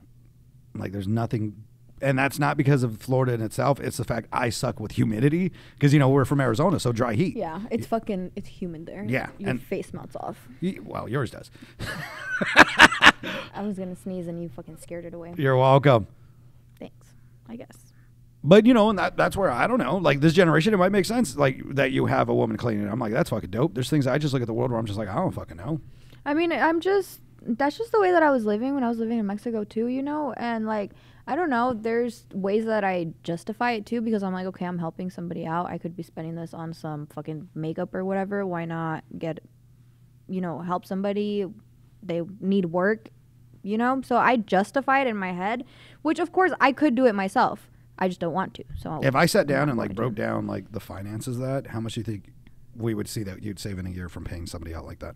Like, there's nothing. And that's not because of Florida in itself. It's the fact I suck with humidity because, you know, we're from Arizona, so dry heat. Yeah, it's humid there. Yeah, Your and- face melts off. Well, yours does. I was going to sneeze and you fucking scared it away. You're welcome. Thanks, I guess. But, you know, and that's where, I don't know, like this generation, it might make sense, like that you have a woman cleaning it. I'm like, that's fucking dope. There's things I just look at the world where I'm just like, I don't fucking know. I mean, that's just the way that I was living when I was living in Mexico too, you know? And like, I don't know, there's ways that I justify it too because I'm like, okay, I'm helping somebody out. I could be spending this on some fucking makeup or whatever. Why not get, you know, help somebody? They need work, you know? So I justify it in my head, which of course I could do it myself. I just don't want to. So If I sat down I'm and not like going broke down like the finances of that, how much do you think we would see that you'd save in a year from paying somebody out like that?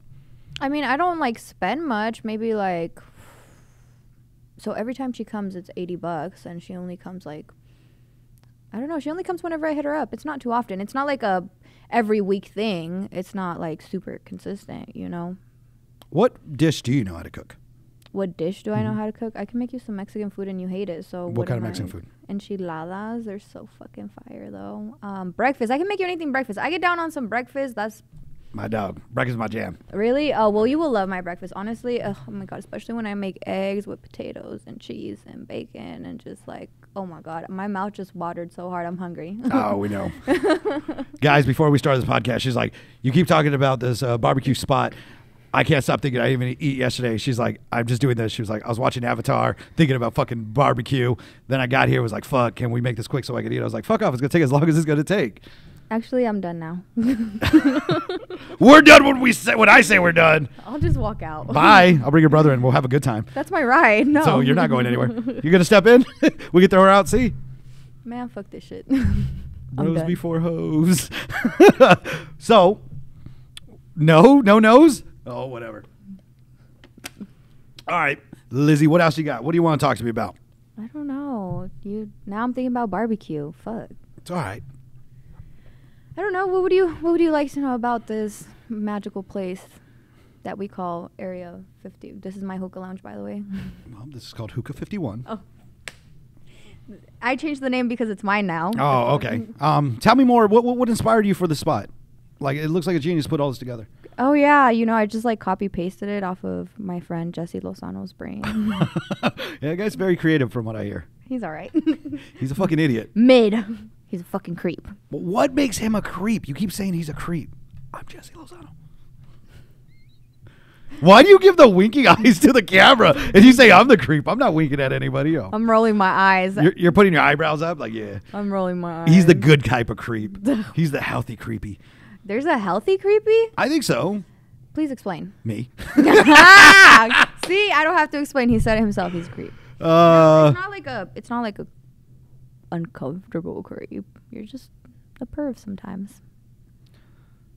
I mean, I don't like spend much, maybe like, so every time she comes, it's $80 and she only comes like, I don't know. She only comes whenever I hit her up. It's not too often. It's not like a every week thing. It's not like super consistent, you know? What dish do you know how to cook? What dish do I know how to cook? I can make you some Mexican food and you hate it. So What kind of am Mexican I- food? Enchiladas. They're so fucking fire though. Breakfast. I can make you anything breakfast. I get down on some breakfast. That's My dog. Breakfast is my jam. really? Oh, well, you will love my breakfast. Honestly, oh my God, especially when I make eggs with potatoes and cheese and bacon and just like, oh my God, my mouth just watered so hard. I'm hungry. Oh, we know. Guys, before we started this podcast, she's like, you keep talking about this barbecue spot. I can't stop thinking I didn't even eat yesterday. She's like, I'm just doing this. She was like, I was watching Avatar, thinking about fucking barbecue. Then I got here, was like, fuck, can we make this quick so I can eat? I was like, fuck off. It's going to take as long as it's going to take. Actually, I'm done now. We're done when I say we're done. I'll just walk out. Bye. I'll bring your brother in. We'll have a good time. That's my ride. No. So you're not going anywhere. You're going to step in? We can throw her out, see? Man, fuck this shit. I'm Bros done. before hoes. So, no no's? Oh, whatever. All right. Lizzie, what else you got? What do you want to talk to me about? I don't know. Now I'm thinking about barbecue. Fuck. It's all right. I don't know. What would you like to know about this magical place that we call Area 50? This is my hookah lounge, by the way. Well, this is called Hookah 51. Oh. I changed the name because it's mine now. Oh, okay. Tell me more. What inspired you for the spot? Like, it looks like a genius put all this together. Oh yeah, you know, I just like copy pasted it off of my friend Jesse Lozano's brain. Yeah, the guy's very creative from what I hear. He's all right. He's a fucking idiot. Mid. He's a fucking creep. But what makes him a creep? You keep saying he's a creep. I'm Jesse Lozano. Why do you give the winking eyes to the camera and you say I'm the creep? I'm not winking at anybody. Yo. I'm rolling my eyes. You're putting your eyebrows up? Like, yeah. I'm rolling my eyes. He's the good type of creep. He's the healthy creepy. There's a healthy creepy? I think so. Please explain. Me. See, I don't have to explain. He said it himself. He's a creep. It's not like a uncomfortable creep. You're just a perv sometimes.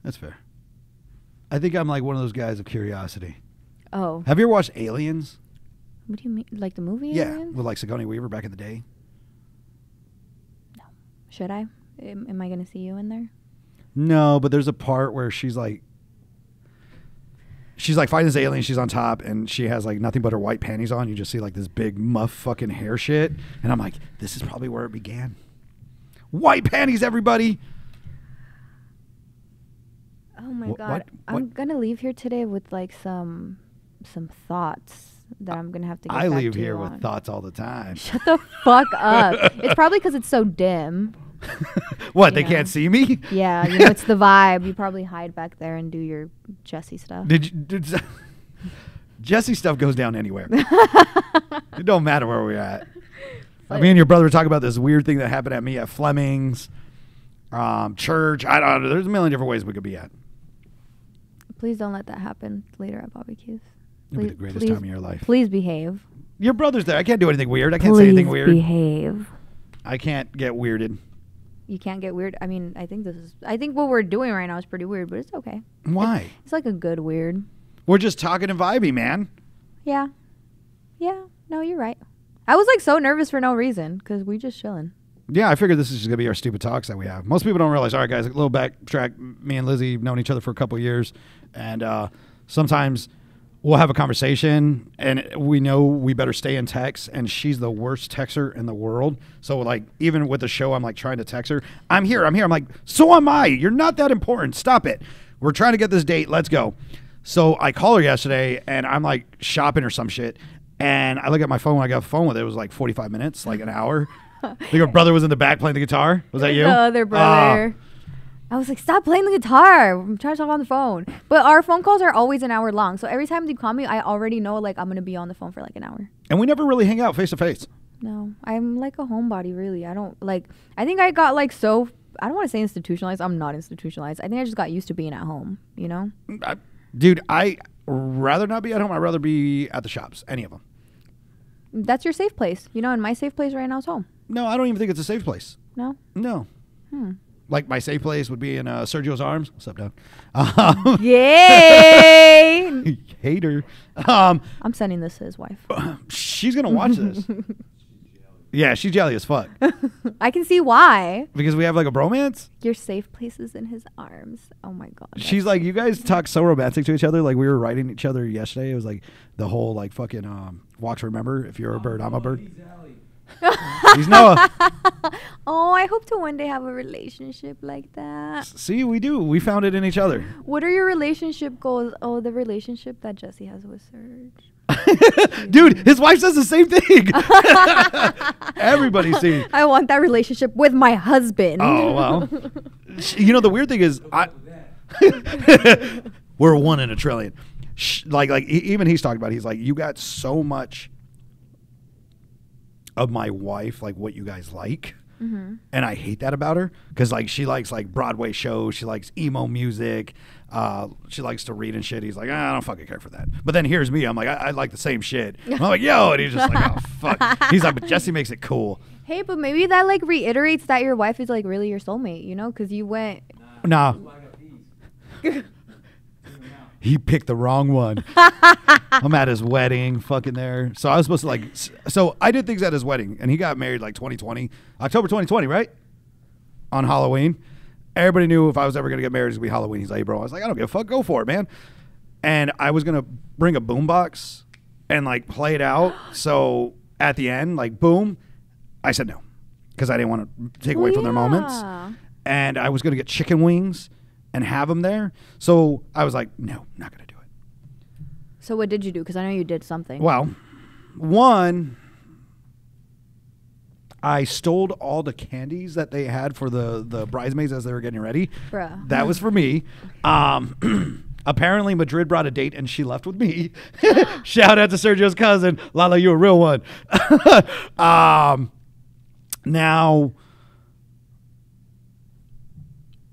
That's fair. I think I'm like one of those guys of curiosity. Oh. Have you ever watched Aliens? What do you mean? Like the movie Yeah, Aliens? with like Sigourney Weaver back in the day. No. Should I? Am I going to see you in there? No, but there's a part where she's like fighting this alien. She's on top and she has like nothing but her white panties on. You just see like this big muff fucking hair shit. And I'm like, this is probably where it began. White panties, everybody. Oh my God. I'm going to leave here today with like some thoughts that I'm going to have to get I back leave to you here on. with thoughts all the time. Shut the fuck up. It's probably because it's so dim. What, they can't see me? Yeah, you know, it's the vibe. You probably hide back there and do your Jesse stuff. Jesse stuff goes down anywhere. It don't matter where we're at. Me and your brother were talking about this weird thing that happened at me at Fleming's, church. I don't know. There's a million different ways we could be at. Please don't let that happen later at barbecues. It'll be the greatest time of your life. Please behave. Your brother's there. I can't do anything weird. I can't say anything weird. Behave. I can't get weirded. You can't get weird. I mean, I think what we're doing right now is pretty weird, but it's okay. Why? It's like a good weird. We're just talking and vibing, man. Yeah. Yeah. No, you're right. I was like so nervous for no reason because we just chilling. Yeah, I figured this is just going to be our stupid talks that we have. Most people don't realize, all right, guys, a little backtrack. Me and Lizzie have known each other for a couple of years. And sometimes we'll have a conversation and we know we better stay in text. And she's the worst texter in the world. So, like, even with the show, I'm like trying to text her. I'm here. I'm like, so am I. You're not that important. Stop it. We're trying to get this date. Let's go. So I call her yesterday and I'm like shopping or some shit. And I look at my phone when I got the phone with it. It was like 45 minutes, like an hour. I think her brother was in the back playing the guitar. Was that you? The other brother. I was like, stop playing the guitar. I'm trying to talk on the phone. But our phone calls are always an hour long. So every time you call me, I already know like I'm going to be on the phone for like an hour. And we never really hang out face to face. No, I'm like a homebody, really. I don't like, I think I got like so, I don't want to say institutionalized. I'm not institutionalized. I think I just got used to being at home, you know? Dude, I rather not be at home. I'd rather be at the shops, any of them. That's your safe place. You know, and my safe place right now is home. No, I don't even think it's a safe place. No? No. Like my safe place would be in Sergio's arms. What's up, Doug? Yay! Hater. I'm sending this to his wife. She's going to watch this. Yeah, she's jelly as fuck. I can see why. Because we have like a bromance? Your safe place is in his arms. Oh my God. She's like, you guys talk so romantic to each other. Like we were writing each other yesterday. It was like the whole like fucking walk to remember. If you're a bird, I'm a bird. He's Noah. Oh, I hope to one day have a relationship like that. See, we do. We found it in each other. What are your relationship goals? Oh, the relationship that Jesse has with Serge. Dude, his wife says the same thing. Everybody sees. I want that relationship with my husband. Oh, well. You know, the weird thing is, we're 1 in a trillion. Even he's talking about it. He's like, you got so much of my wife, like what you guys like. Mm-hmm. And I hate that about her because like she likes like Broadway shows, she likes emo music, she likes to read and shit. He's like, I don't fucking care for that. But then here's me, I'm like, I like the same shit. I'm like, yo, and he's just like, oh fuck. He's like, but Jesse makes it cool. Hey, but maybe that like reiterates that your wife is like really your soulmate, you know? Because you went. Nah. He picked the wrong one. I'm at his wedding, fucking there. So I was supposed to like, so I did things at his wedding, and he got married like 2020, October 2020, right? On Halloween. Everybody knew if I was ever gonna get married, it was gonna be Halloween. He's like, hey, bro. I was like, I don't give a fuck, go for it, man. And I was gonna bring a boombox and like play it out. So at the end, like boom, I said no because I didn't want to take away from their moments. And I was gonna get chicken wings and have them there. So I was like, no, not going to do it. So what did you do? Because I know you did something. Well, one, I stole all the candies that they had for the bridesmaids as they were getting ready. Bruh. That was for me. I Apparently, Madrid brought a date and she left with me. Shout out to Sergio's cousin. Lala, you a real one. Now,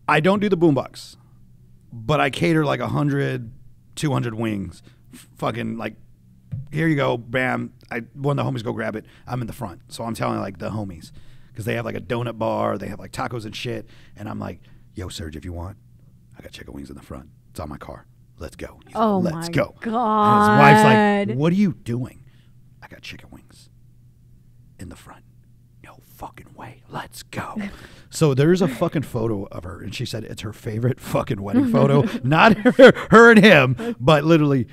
I don't do the boombox, but I cater like 100, 200 wings. Fucking like, here you go, bam. One of the homies go grab it. I'm in the front. So I'm telling like the homies, because they have like a donut bar. They have like tacos and shit. And I'm like, yo, Serge, if you want, I got chicken wings in the front. It's on my car. Let's go. He's like, let's go. God. And his wife's like, what are you doing? I got chicken wings in the front. No fucking way. Let's go. So there's a fucking photo of her, and she said it's her favorite fucking wedding photo. Not her and him, but literally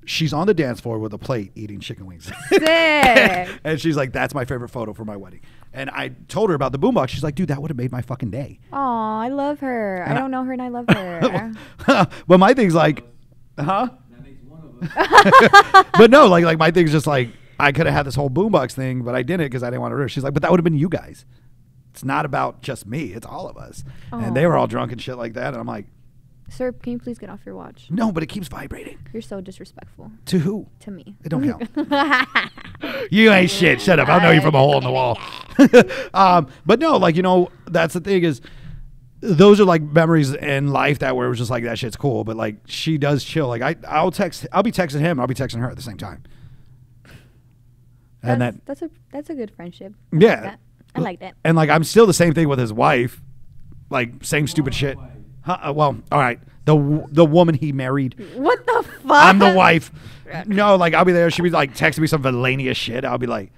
she's on the dance floor with a plate eating chicken wings. Sick. And she's like, that's my favorite photo for my wedding. And I told her about the boombox. She's like, dude, that would have made my fucking day. Aw, I love her. I don't know her and I love her. But my thing's like, huh? That makes one of us. But no, like my thing's just like, I could have had this whole boombox thing, but I didn't because I didn't want to rush. She's like, but that would have been you guys. It's not about just me. It's all of us. And they were all drunk and shit like that. And I'm like, Sir, can you please get off your watch? no, but it keeps vibrating. You're so disrespectful To who? to me. It don't count. You ain't shit. Shut up. I'll know you from a hole in the wall. But no, like, you know, that's the thing is, those are like memories in life that where it was just like, that shit's cool. But like, she does chill. Like I'll be texting him. I'll be texting her at the same time. And That's a good friendship. yeah. I like that. And like, I'm still the same thing with his wife. Like, same stupid shit. Huh? Well, all right. The woman he married. What the fuck? I'm the wife. No, like, I'll be there. She'll be like texting me some villainous shit. I'll be like,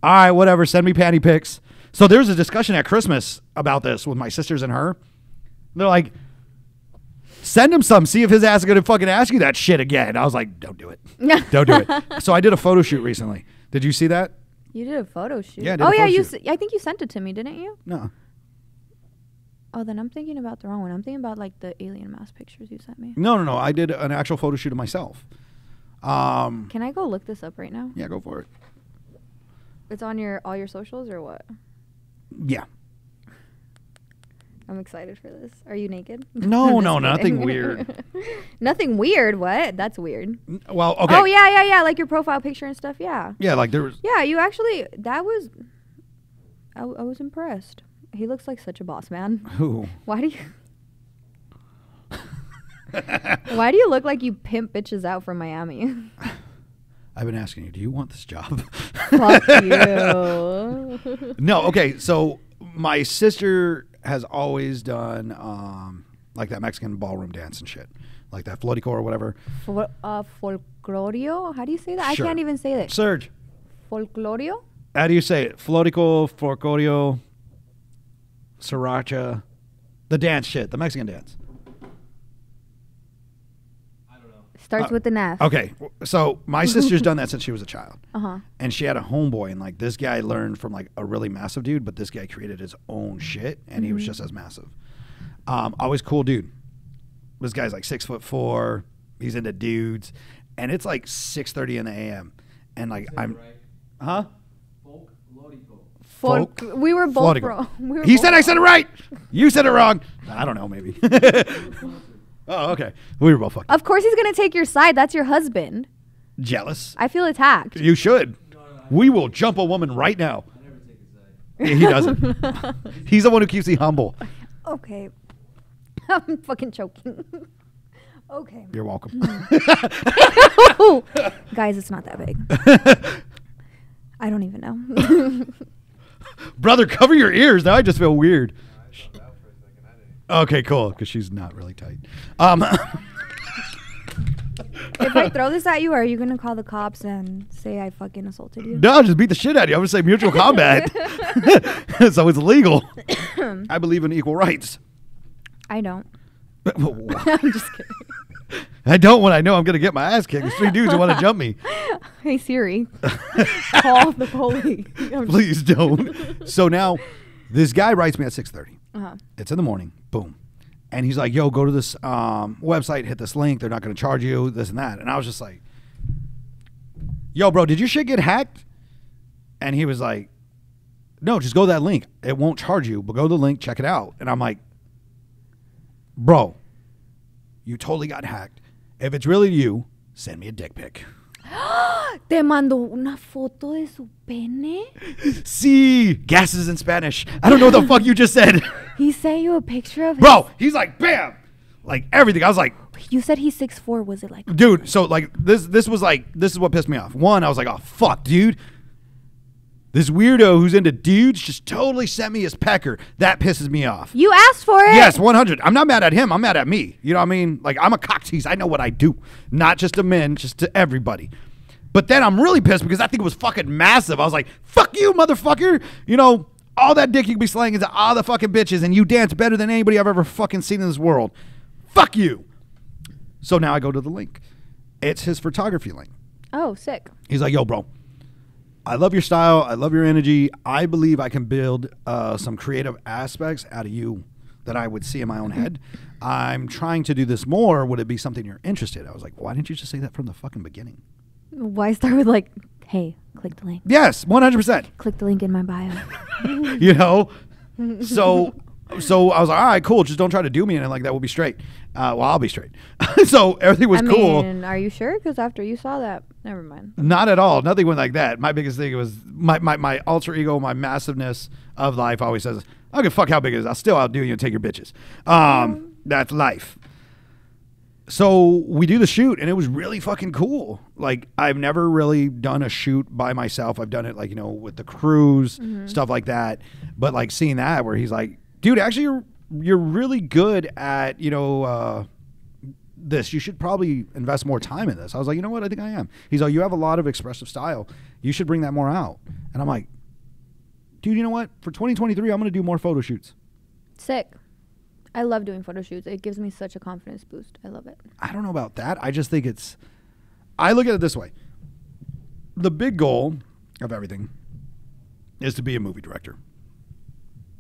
all right, whatever. Send me panty pics. So there was a discussion at Christmas about this with my sisters and her. They're like, send him some. See if his ass is going to fucking ask you that shit again. I was like, don't do it. Don't do it. So I did a photo shoot recently. Did you see that? You did a photo shoot. Yeah, I did a photo shoot. I think you sent it to me, didn't you? No. Oh, then I'm thinking about the wrong one. I'm thinking about like the alien mask pictures you sent me. No. I did an actual photo shoot of myself. Can I go look this up right now? Yeah, go for it. It's on all your socials or what? Yeah. I'm excited for this. Are you naked? No, I'm no, just nothing kidding. weird. Nothing weird? What? That's weird. Well, okay. Oh, yeah. Like your profile picture and stuff. Yeah. Yeah, like there was. Yeah, you actually, that was, I was impressed. He looks like such a boss man. Who? Why do you look like you pimp bitches out from Miami? I've been asking you, do you want this job? Fuck you. No, okay. So my sister has always done like that Mexican ballroom dance and shit. Like that florico or whatever. Folclorio? How do you say that? Sure. I can't even say that. Serge, Folclorio? how do you say it? Florico, folclorio, sriracha. The dance shit, the Mexican dance. I don't know. Starts with an F. Okay, so my sister's done that since she was a child. Uh-huh. And she had a homeboy, and like this guy learned from like a really massive dude, but this guy created his own shit, and he was just as massive. Always cool dude. This guy's like 6'4". He's into dudes, and it's like 6:30 in the a.m. And like huh? We were both Florico. wrong. He said I said it right. You said it wrong. I don't know, maybe. Oh, okay. We were both fucking Of course he's going to take your side. That's your husband. jealous. I feel attacked. You should. We will jump a woman right now. I never take his side. Yeah, he doesn't. He's the one who keeps me humble. Okay. I'm fucking choking. Okay. You're welcome. Guys, it's not that big. I don't even know. Brother, cover your ears. Now I just feel weird. I felt out for a second. I didn't. Okay, cool. Because she's not really tight. If I throw this at you, are you going to call the cops and say I fucking assaulted you? No, just beat the shit out of you. I'm going to say mutual combat. So it's legal. I believe in equal rights. I don't. I'm just kidding. I don't when I know I'm going to get my ass kicked. There's 3 dudes who want to jump me. Hey, Siri. Call the police. Please don't. So now this guy writes me at 6:30. Uh-huh. It's in the morning. Boom. And he's like, yo, go to this website, hit this link. They're not going to charge you, this and that. And I was just like, yo, bro, did your shit get hacked? And he was like, no, just go to that link. It won't charge you, but go to the link, check it out. And I'm like, bro, you totally got hacked. If it's really you, send me a dick pic. Te mandó una foto de su pene? See, gases in Spanish. I don't know what the fuck you just said. He sent you a picture of Bro, he's like, bam. Like everything. I was like, You said he's 6'4". Was it like... dude, so like this is what pissed me off. One, I was like, oh, fuck, dude. This weirdo who's into dudes just totally sent me his pecker. That pisses me off. You asked for it. Yes, 100. I'm not mad at him. I'm mad at me. You know what I mean? Like, I'm a cock tease. I know what I do. Not just to men, just to everybody. But then I'm really pissed because I think it was fucking massive. I was like, fuck you, motherfucker. You know, all that dick you can be slaying is all the fucking bitches, and you dance better than anybody I've ever fucking seen in this world. Fuck you. So now I go to the link. It's his photography link. Oh, sick. He's like, yo, bro, I love your style. I love your energy. I believe I can build some creative aspects out of you that I would see in my own head. I'm trying to do this more. Would it be something you're interested in? I was like, why didn't you just say that from the fucking beginning? Why start with like, hey, click the link. Yes, 100%. Click the link in my bio. You know? So I was like, all right, cool. Just don't try to do me and like that. We'll be straight. Well, I'll be straight. So everything was cool. Are you sure? Because after you saw that, never mind. Not at all. Nothing went like that. My biggest thing was my alter ego, my massiveness of life always says, I don't give a fuck how big it is. I'll still outdo you and take your bitches. That's life. So we do the shoot and it was really fucking cool. Like I've never really done a shoot by myself. I've done it like, you know, with the crews, stuff like that. But like seeing that where he's like, dude, actually you're really good at, you know, this. You should probably invest more time in this. I was like, you know what? I think I am. He's like, you have a lot of expressive style. You should bring that more out. And I'm like, dude, you know what? For 2023, I'm going to do more photo shoots. Sick. I love doing photo shoots. It gives me such a confidence boost. I love it. I don't know about that. I just think I look at it this way. The big goal of everything is to be a movie director.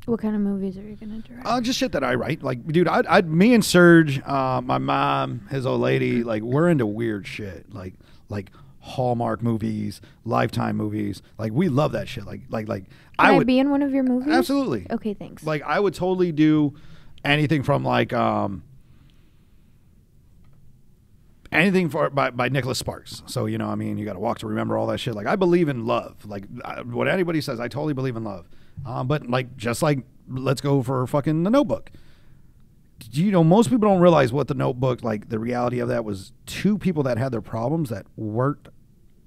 What kind of movies are you going to direct? Just shit that I write. Like, dude, me and Serge, my mom, his old lady, like, we're into weird shit. Like Hallmark movies, Lifetime movies. Like, we love that shit. Like, Can I be in one of your movies? Absolutely. Okay, thanks. Like, I would totally do anything from like anything by Nicholas Sparks. So, you know, I mean, you got to walk to remember all that shit. Like, I believe in love. Like, what anybody says, I totally believe in love. But like, just like, let's go for fucking The Notebook. You know, most people don't realize what The Notebook, like the reality of that was two people that had their problems that worked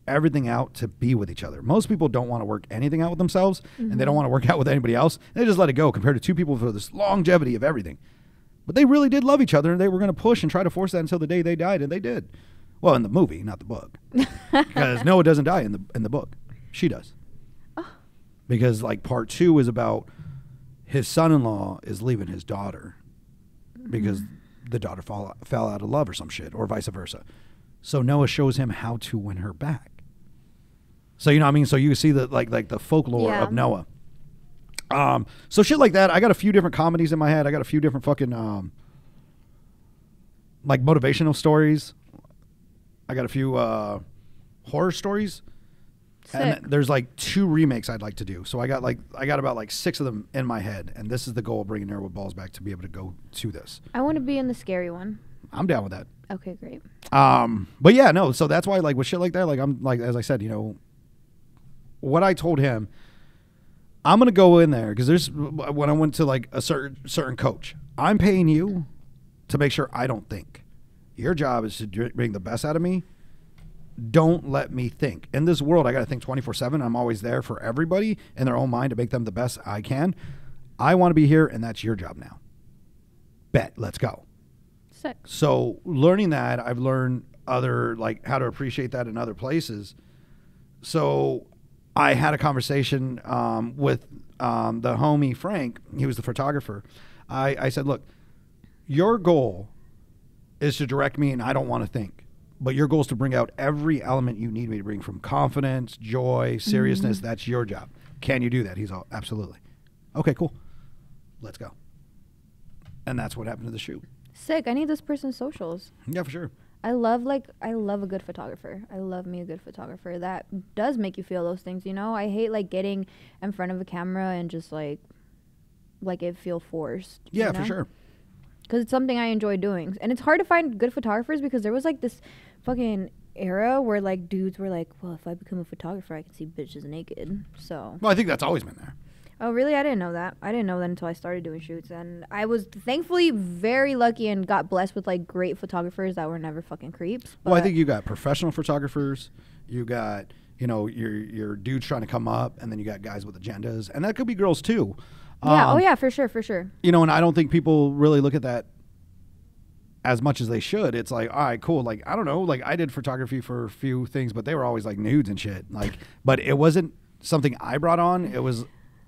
everything out to be with each other. Most people don't want to work anything out with themselves and they don't want to work out with anybody else. They just let it go compared to two people for this longevity of everything. But they really did love each other and they were going to push and try to force that until the day they died, and they did. Well, in the movie, not the book. Because Noah doesn't die in the book. She does. Because like part 2 is about his son-in-law is leaving his daughter because the daughter fell out of love or some shit, or vice versa. So Noah shows him how to win her back. So, you know what I mean? So you see the like the folklore of Noah. So shit like that. I got a few different comedies in my head. I got a few different fucking like motivational stories. I got a few horror stories. Sick. And there's like 2 remakes I'd like to do. So I got about like 6 of them in my head, and this is the goal of bringing Nerd with Balls back, to be able to go to this. I want to be in the scary one. I'm down with that. Okay, great. But yeah, no. So that's why, like, with shit like that, like, I'm like, as I said, you know, what I told him, I'm gonna go in there because when I went to like a certain coach, I'm paying you to make sure I don't think. Your job is to bring the best out of me. Don't let me think. In this world, I got to think 24/7. I'm always there for everybody in their own mind to make them the best I can. I want to be here, and that's your job now. Bet. Let's go. Sick. So learning that, I've learned other, like, how to appreciate that in other places. So I had a conversation with the homie Frank. He was the photographer. I said, look, your goal is to direct me, and I don't want to think. But your goal is to bring out every element you need me to bring, from confidence, joy, seriousness. That's your job. Can you do that? He's all, absolutely. Okay, cool. Let's go. And that's what happened to the shoot. Sick. I need this person's socials. Yeah, for sure. I love a good photographer. I love me a good photographer. That does make you feel those things, you know? I hate like getting in front of a camera and just like it feel forced. Yeah, you know? for sure. because it's something I enjoy doing. And it's hard to find good photographers because there was like this fucking era where like dudes were like, well, if I become a photographer, I can see bitches naked. So. Well, I think that's always been there. Oh, really? I didn't know that. I didn't know that until I started doing shoots. And I was thankfully very lucky and got blessed with like great photographers that were never fucking creeps. Well, I think you got professional photographers. You got, you know, your dudes trying to come up, and then you got guys with agendas, and that could be girls too. Yeah. Oh, yeah, for sure, for sure. You know, and I don't think people really look at that as much as they should. It's like, all right, cool. Like, I don't know. Like, I did photography for a few things, but they were always like nudes and shit. Like, but it wasn't something I brought on. It was,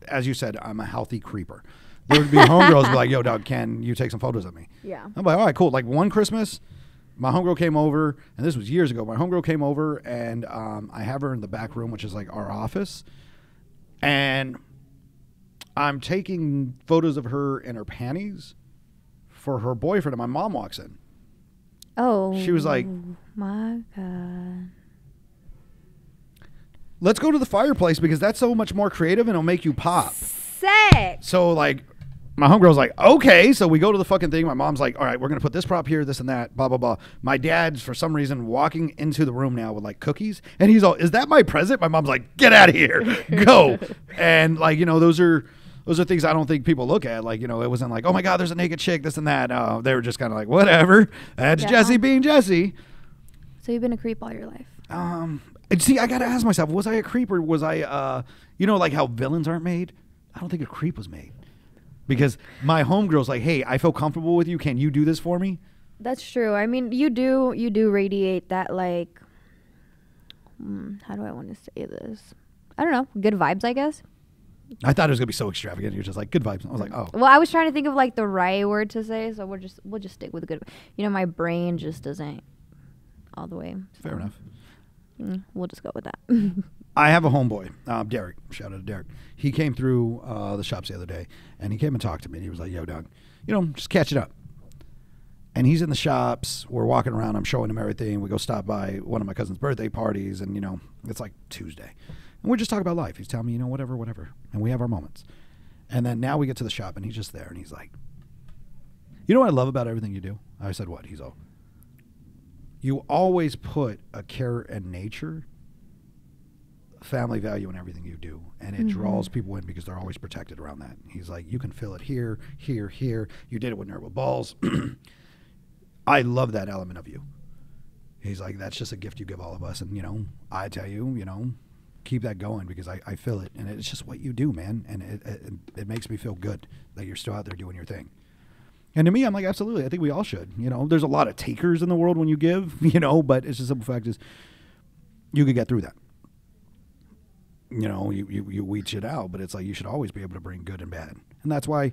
as you said, I'm a healthy creeper. There would be homegirls be like, yo, dog, can you take some photos of me? Yeah. I'm like, all right, cool. Like one Christmas, my homegirl came over, and this was years ago. My homegirl came over, and I have her in the back room, which is like our office. And I'm taking photos of her in her panties for her boyfriend, and my mom walks in. Oh. She was like, my God. let's go to the fireplace because that's so much more creative and it'll make you pop. Sick. So like my homegirl's like, okay. So we go to the fucking thing. My mom's like, all right, we're going to put this prop here, this and that, blah, blah, blah. My dad's, for some reason, walking into the room now with like cookies. And he's all, is that my present? My mom's like, get out of here. Go. And like, you know, those are things I don't think people look at. Like, you know, it wasn't like, oh my God, there's a naked chick, this and that. They were just kind of like, whatever. That's Jesse being Jesse. So you've been a creep all your life. And see, I got to ask myself, was I a creep or was I, you know, like how villains aren't made? I don't think a creep was made. Because my homegirl's like, hey, I feel comfortable with you. Can you do this for me? That's true. I mean, you do radiate that, like, how do I want to say this? I don't know. Good vibes, I guess. I thought it was going to be so extravagant. You're just like, good vibes. I was like, oh. Well, I was trying to think of, like, the right word to say, so we'll just stick with good. You know, my brain just doesn't all the way. So. Fair enough. We'll just go with that. I have a homeboy, Derek. Shout out to Derek. He came through the shops the other day, and he came and talked to me. And he was like, yo, dog, you know, just catch it up. And he's in the shops. We're walking around. I'm showing him everything. We go stop by one of my cousin's birthday parties, and, you know, it's like Tuesday. And we're just talking about life. He's telling me, you know, whatever. And we have our moments. And then now we get to the shop, and he's just there, and he's like, you know what I love about everything you do? I said, what? He's all, you always put a care and nature, family value in everything you do, and it draws people in because they're always protected around that. He's like, you can feel it here, here, here. You did it with Nerd with Balls. I love that element of you. He's like, that's just a gift you give all of us. And, you know, I tell you, you know, keep that going because I feel it. And it's just what you do, man. And it makes me feel good that you're still out there doing your thing. And to me, I'm like, absolutely. I think we all should. You know, there's a lot of takers in the world when you give, you know, but it's just the simple fact is you could get through that. You know, you weed shit out, but it's like you should always be able to bring good and bad. And that's why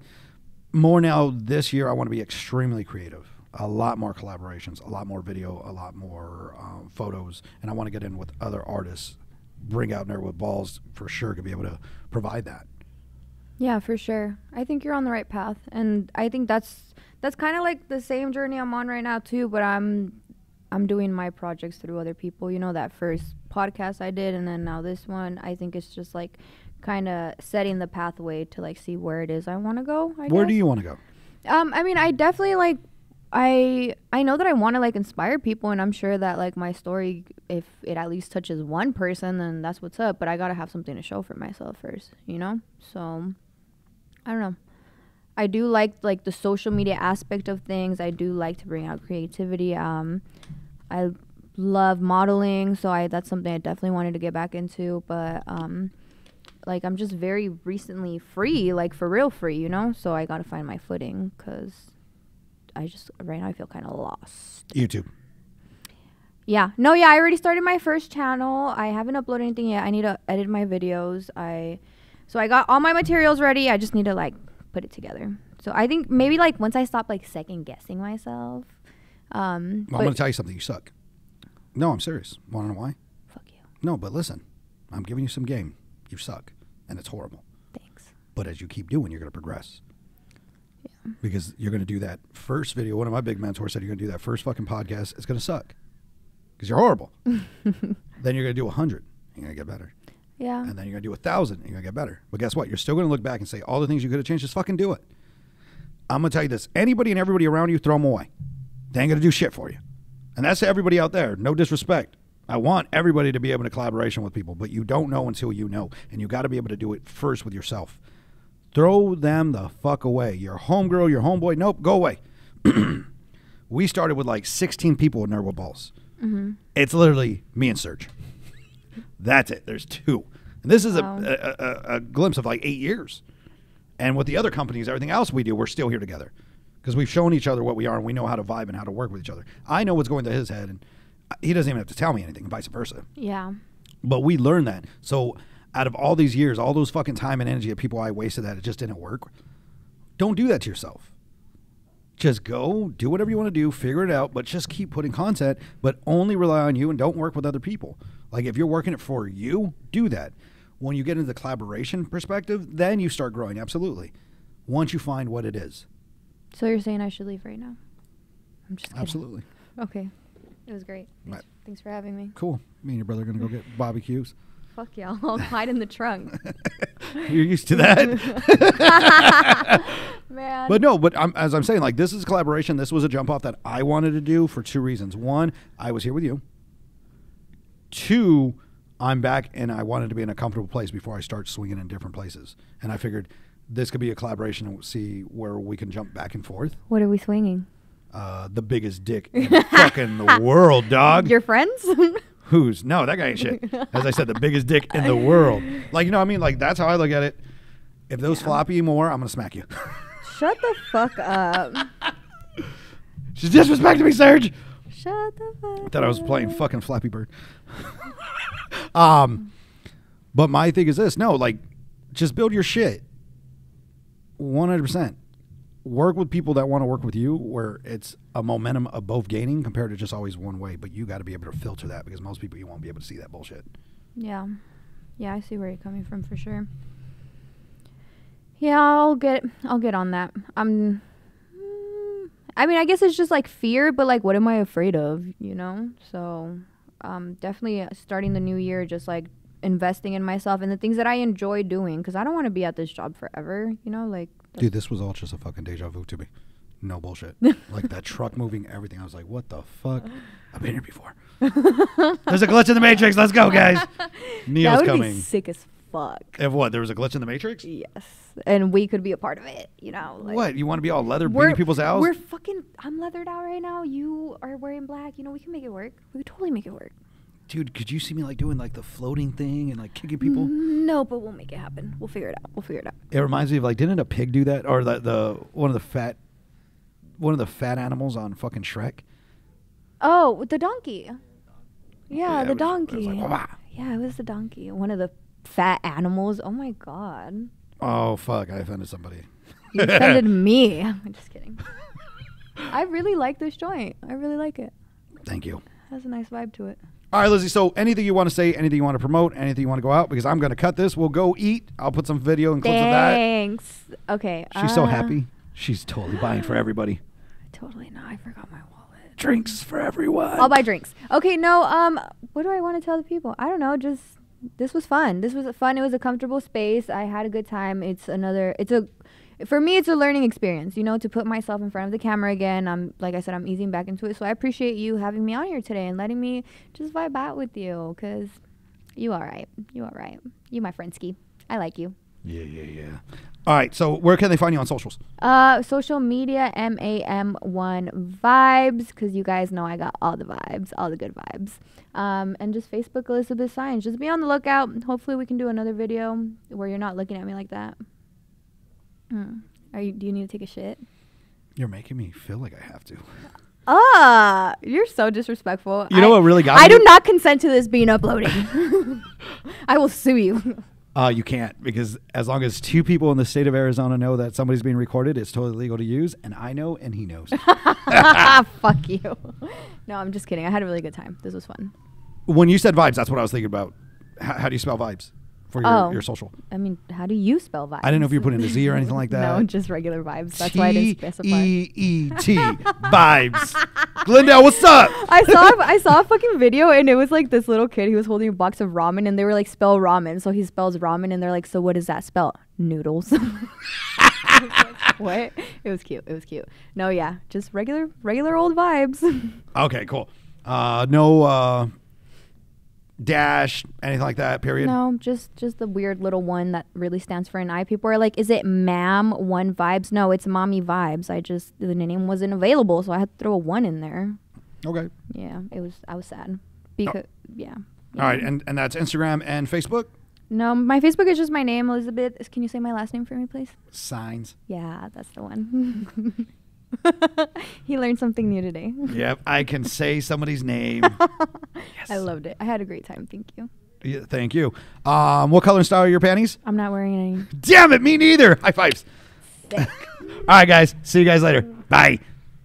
more now this year I want to be extremely creative. A lot more collaborations, a lot more video, a lot more photos. And I want to get in with other artists, bring out Nerd with Balls for sure to be able to provide that. Yeah, for sure. I think you're on the right path. And I think that's kind of like the same journey I'm on right now too, but I'm doing my projects through other people. You know, that first podcast I did and then now this one, I think it's just like kind of setting the pathway to like see where it is I want to go. Where do you want to go? I mean, I definitely like I know that I want to like inspire people, and I'm sure that like my story, if it at least touches one person, then that's what's up. But I gotta have something to show for myself first, you know? So I don't know. I do like the social media aspect of things. I do like to bring out creativity. I love modeling, so that's something I definitely wanted to get back into. But like I'm just very recently free, like for real free, you know? So I gotta find my footing because right now I feel kind of lost. YouTube. Yeah. No, yeah, I already started my first channel. I haven't uploaded anything yet. I need to edit my videos. So I got all my materials ready. I just need to like put it together. So I think maybe like once I stop like second guessing myself. Well, I'm going to tell you something. You suck. No, I'm serious. Want to know why? Fuck you. No, but listen. I'm giving you some game. You suck. And it's horrible. Thanks. But as you keep doing, you're going to progress. Yeah. Because you're going to do that first video. One of my big mentors said you're going to do that first fucking podcast. It's going to suck. Because you're horrible. Then you're going to do 100. You're going to get better. Yeah. And then you're going to do 1,000. And you're going to get better. But guess what? You're still going to look back and say all the things you could have changed. Just fucking do it. I'm going to tell you this. Anybody and everybody around you, throw them away. They ain't going to do shit for you. And that's to everybody out there. No disrespect. I want everybody to be able to collaboration with people, but you don't know until you know. And you got to be able to do it first with yourself. Throw them the fuck away. Your homegirl, your homeboy, nope, go away. We started with like 16 people with Nerd with Balls. Mm-hmm. It's literally me and Serge. That's it. There's 2. And this is a glimpse of like 8 years. And with the other companies, everything else we do, we're still here together. Because we've shown each other what we are, and we know how to vibe and how to work with each other. I know what's going through his head, and he doesn't even have to tell me anything, and vice versa. Yeah. But we learned that. So out of all these years, all those fucking time and energy of people I wasted that it just didn't work, don't do that to yourself. Just go, do whatever you want to do, figure it out, but just keep putting content, but only rely on you and don't work with other people. Like if you're working it for you, do that. When you get into the collaboration perspective, then you start growing, absolutely. Once you find what it is. So you're saying I should leave right now? I'm just kidding. Absolutely. Okay. It was great. Right. Thanks for having me. Cool. Me and your brother are going to go get barbecues. Fuck yeah. I'll hide in the trunk. You're used to that? Man. But no, as I'm saying, like this is a collaboration. This was a jump off that I wanted to do for 2 reasons. 1, I was here with you. 2, I'm back and I wanted to be in a comfortable place before I start swinging in different places. And I figured this could be a collaboration and see where we can jump back and forth. What are we swinging? The biggest dick in fucking the world, dog. Your friends? Who's? No, that guy ain't shit. As I said, the biggest dick in the world. Like, you know what I mean? Like, that's how I look at it. If those floppy more, I'm going to smack you. Shut the fuck up. She's disrespecting me, Serge. Shut the fuck up. I thought I was playing fucking Flappy Bird. But my thing is this. No, like, just build your shit. 100%. Work with people that want to work with you where it's a momentum of both gaining compared to just always one way. But you got to be able to filter that because most people, you won't be able to see that bullshit. Yeah. Yeah, I see where you're coming from for sure. Yeah, I'll get on that. I mean, I guess it's just like fear, but like, what am I afraid of, you know? So, definitely starting the new year, just like investing in myself and the things that I enjoy doing. Cause I don't want to be at this job forever, you know, like. Dude, this was all just a fucking deja vu to me. No bullshit. Like that truck moving, everything. I was like, what the fuck? I've been here before. There's a glitch in the Matrix. Let's go, guys. Neo's that would coming. be sick as fuck. If what? There was a glitch in the Matrix? Yes. And we could be a part of it, you know. Like, what? You want to be all leather beating people's house? I'm leathered out right now. You are wearing black. You know, we can make it work. We could totally make it work. Dude, could you see me like doing like the floating thing and like kicking people? No, but we'll make it happen. We'll figure it out. It reminds me of like, didn't a pig do that? Or the one of the fat animals on fucking Shrek? Oh, the donkey. Yeah, the donkey. It was like, wah-wah. Yeah, it was the donkey. One of the fat animals. Oh my god. Oh fuck! I offended somebody. You offended me. I'm just kidding. I really like this joint. I really like it. Thank you. It has a nice vibe to it. All right, Lizzie, so anything you want to say, anything you want to promote, anything you want to go out, because I'm going to cut this. We'll go eat. I'll put some video and clips of that. Thanks. Okay. She's so happy. She's totally buying for everybody. Totally not. I forgot my wallet. Drinks for everyone. I'll buy drinks. Okay, no, what do I want to tell the people? I don't know, just, this was fun. This was fun. It was a comfortable space. I had a good time. For me, it's a learning experience, you know, to put myself in front of the camera again. Like I said, I'm easing back into it. So I appreciate you having me on here today and letting me just vibe out with you because you all right. You all right. You my friendski. I like you. Yeah. All right, so where can they find you on socials? Social media, MAM1 Vibes, because you guys know I got all the vibes, all the good vibes. And just Facebook, Elizabeth Saenz. Just be on the lookout. Hopefully we can do another video where you're not looking at me like that. Do you need to take a shit? You're making me feel like I have to. You're so disrespectful. You know what really got me? I do not consent to this being uploaded. I will sue you. You can't, because as long as 2 people in the state of Arizona know that somebody's being recorded, it's totally legal to use, and I know, and he knows. Fuck you. No, I'm just kidding. I had a really good time. This was fun. When you said vibes, that's what I was thinking about. How do you spell vibes for your social? I mean, how do you spell vibes? I didn't know if you put in a Z or anything like that. No, just regular vibes. That's why I didn't specify. T-E-E-T. Vibes. Glendale, what's up? I saw a fucking video and it was like this little kid. He was holding a box of ramen and they were like, spell ramen. So he spells ramen and they're like, so what does that spell? Noodles. I was like, what? It was cute. It was cute. No, yeah, just regular old vibes. Okay, cool. No dash, anything like that, period? No, just the weird little one that really stands for an I. People are like, is it ma'am one vibes? No, it's mommy vibes. The name wasn't available, so I had to throw a one in there. Okay. Yeah, I was sad. Because, yeah. All right, and that's Instagram and Facebook? No, my Facebook is just my name, Elizabeth. Can you say my last name for me, please? Saenz. Yeah, that's the one. He learned something new today. Yep, I can say somebody's name. Yes. I loved it. I had a great time. Thank you. Yeah, thank you. What color and style are your panties? I'm not wearing any. Damn it, me neither. High fives. All right, guys. See you guys later. Bye.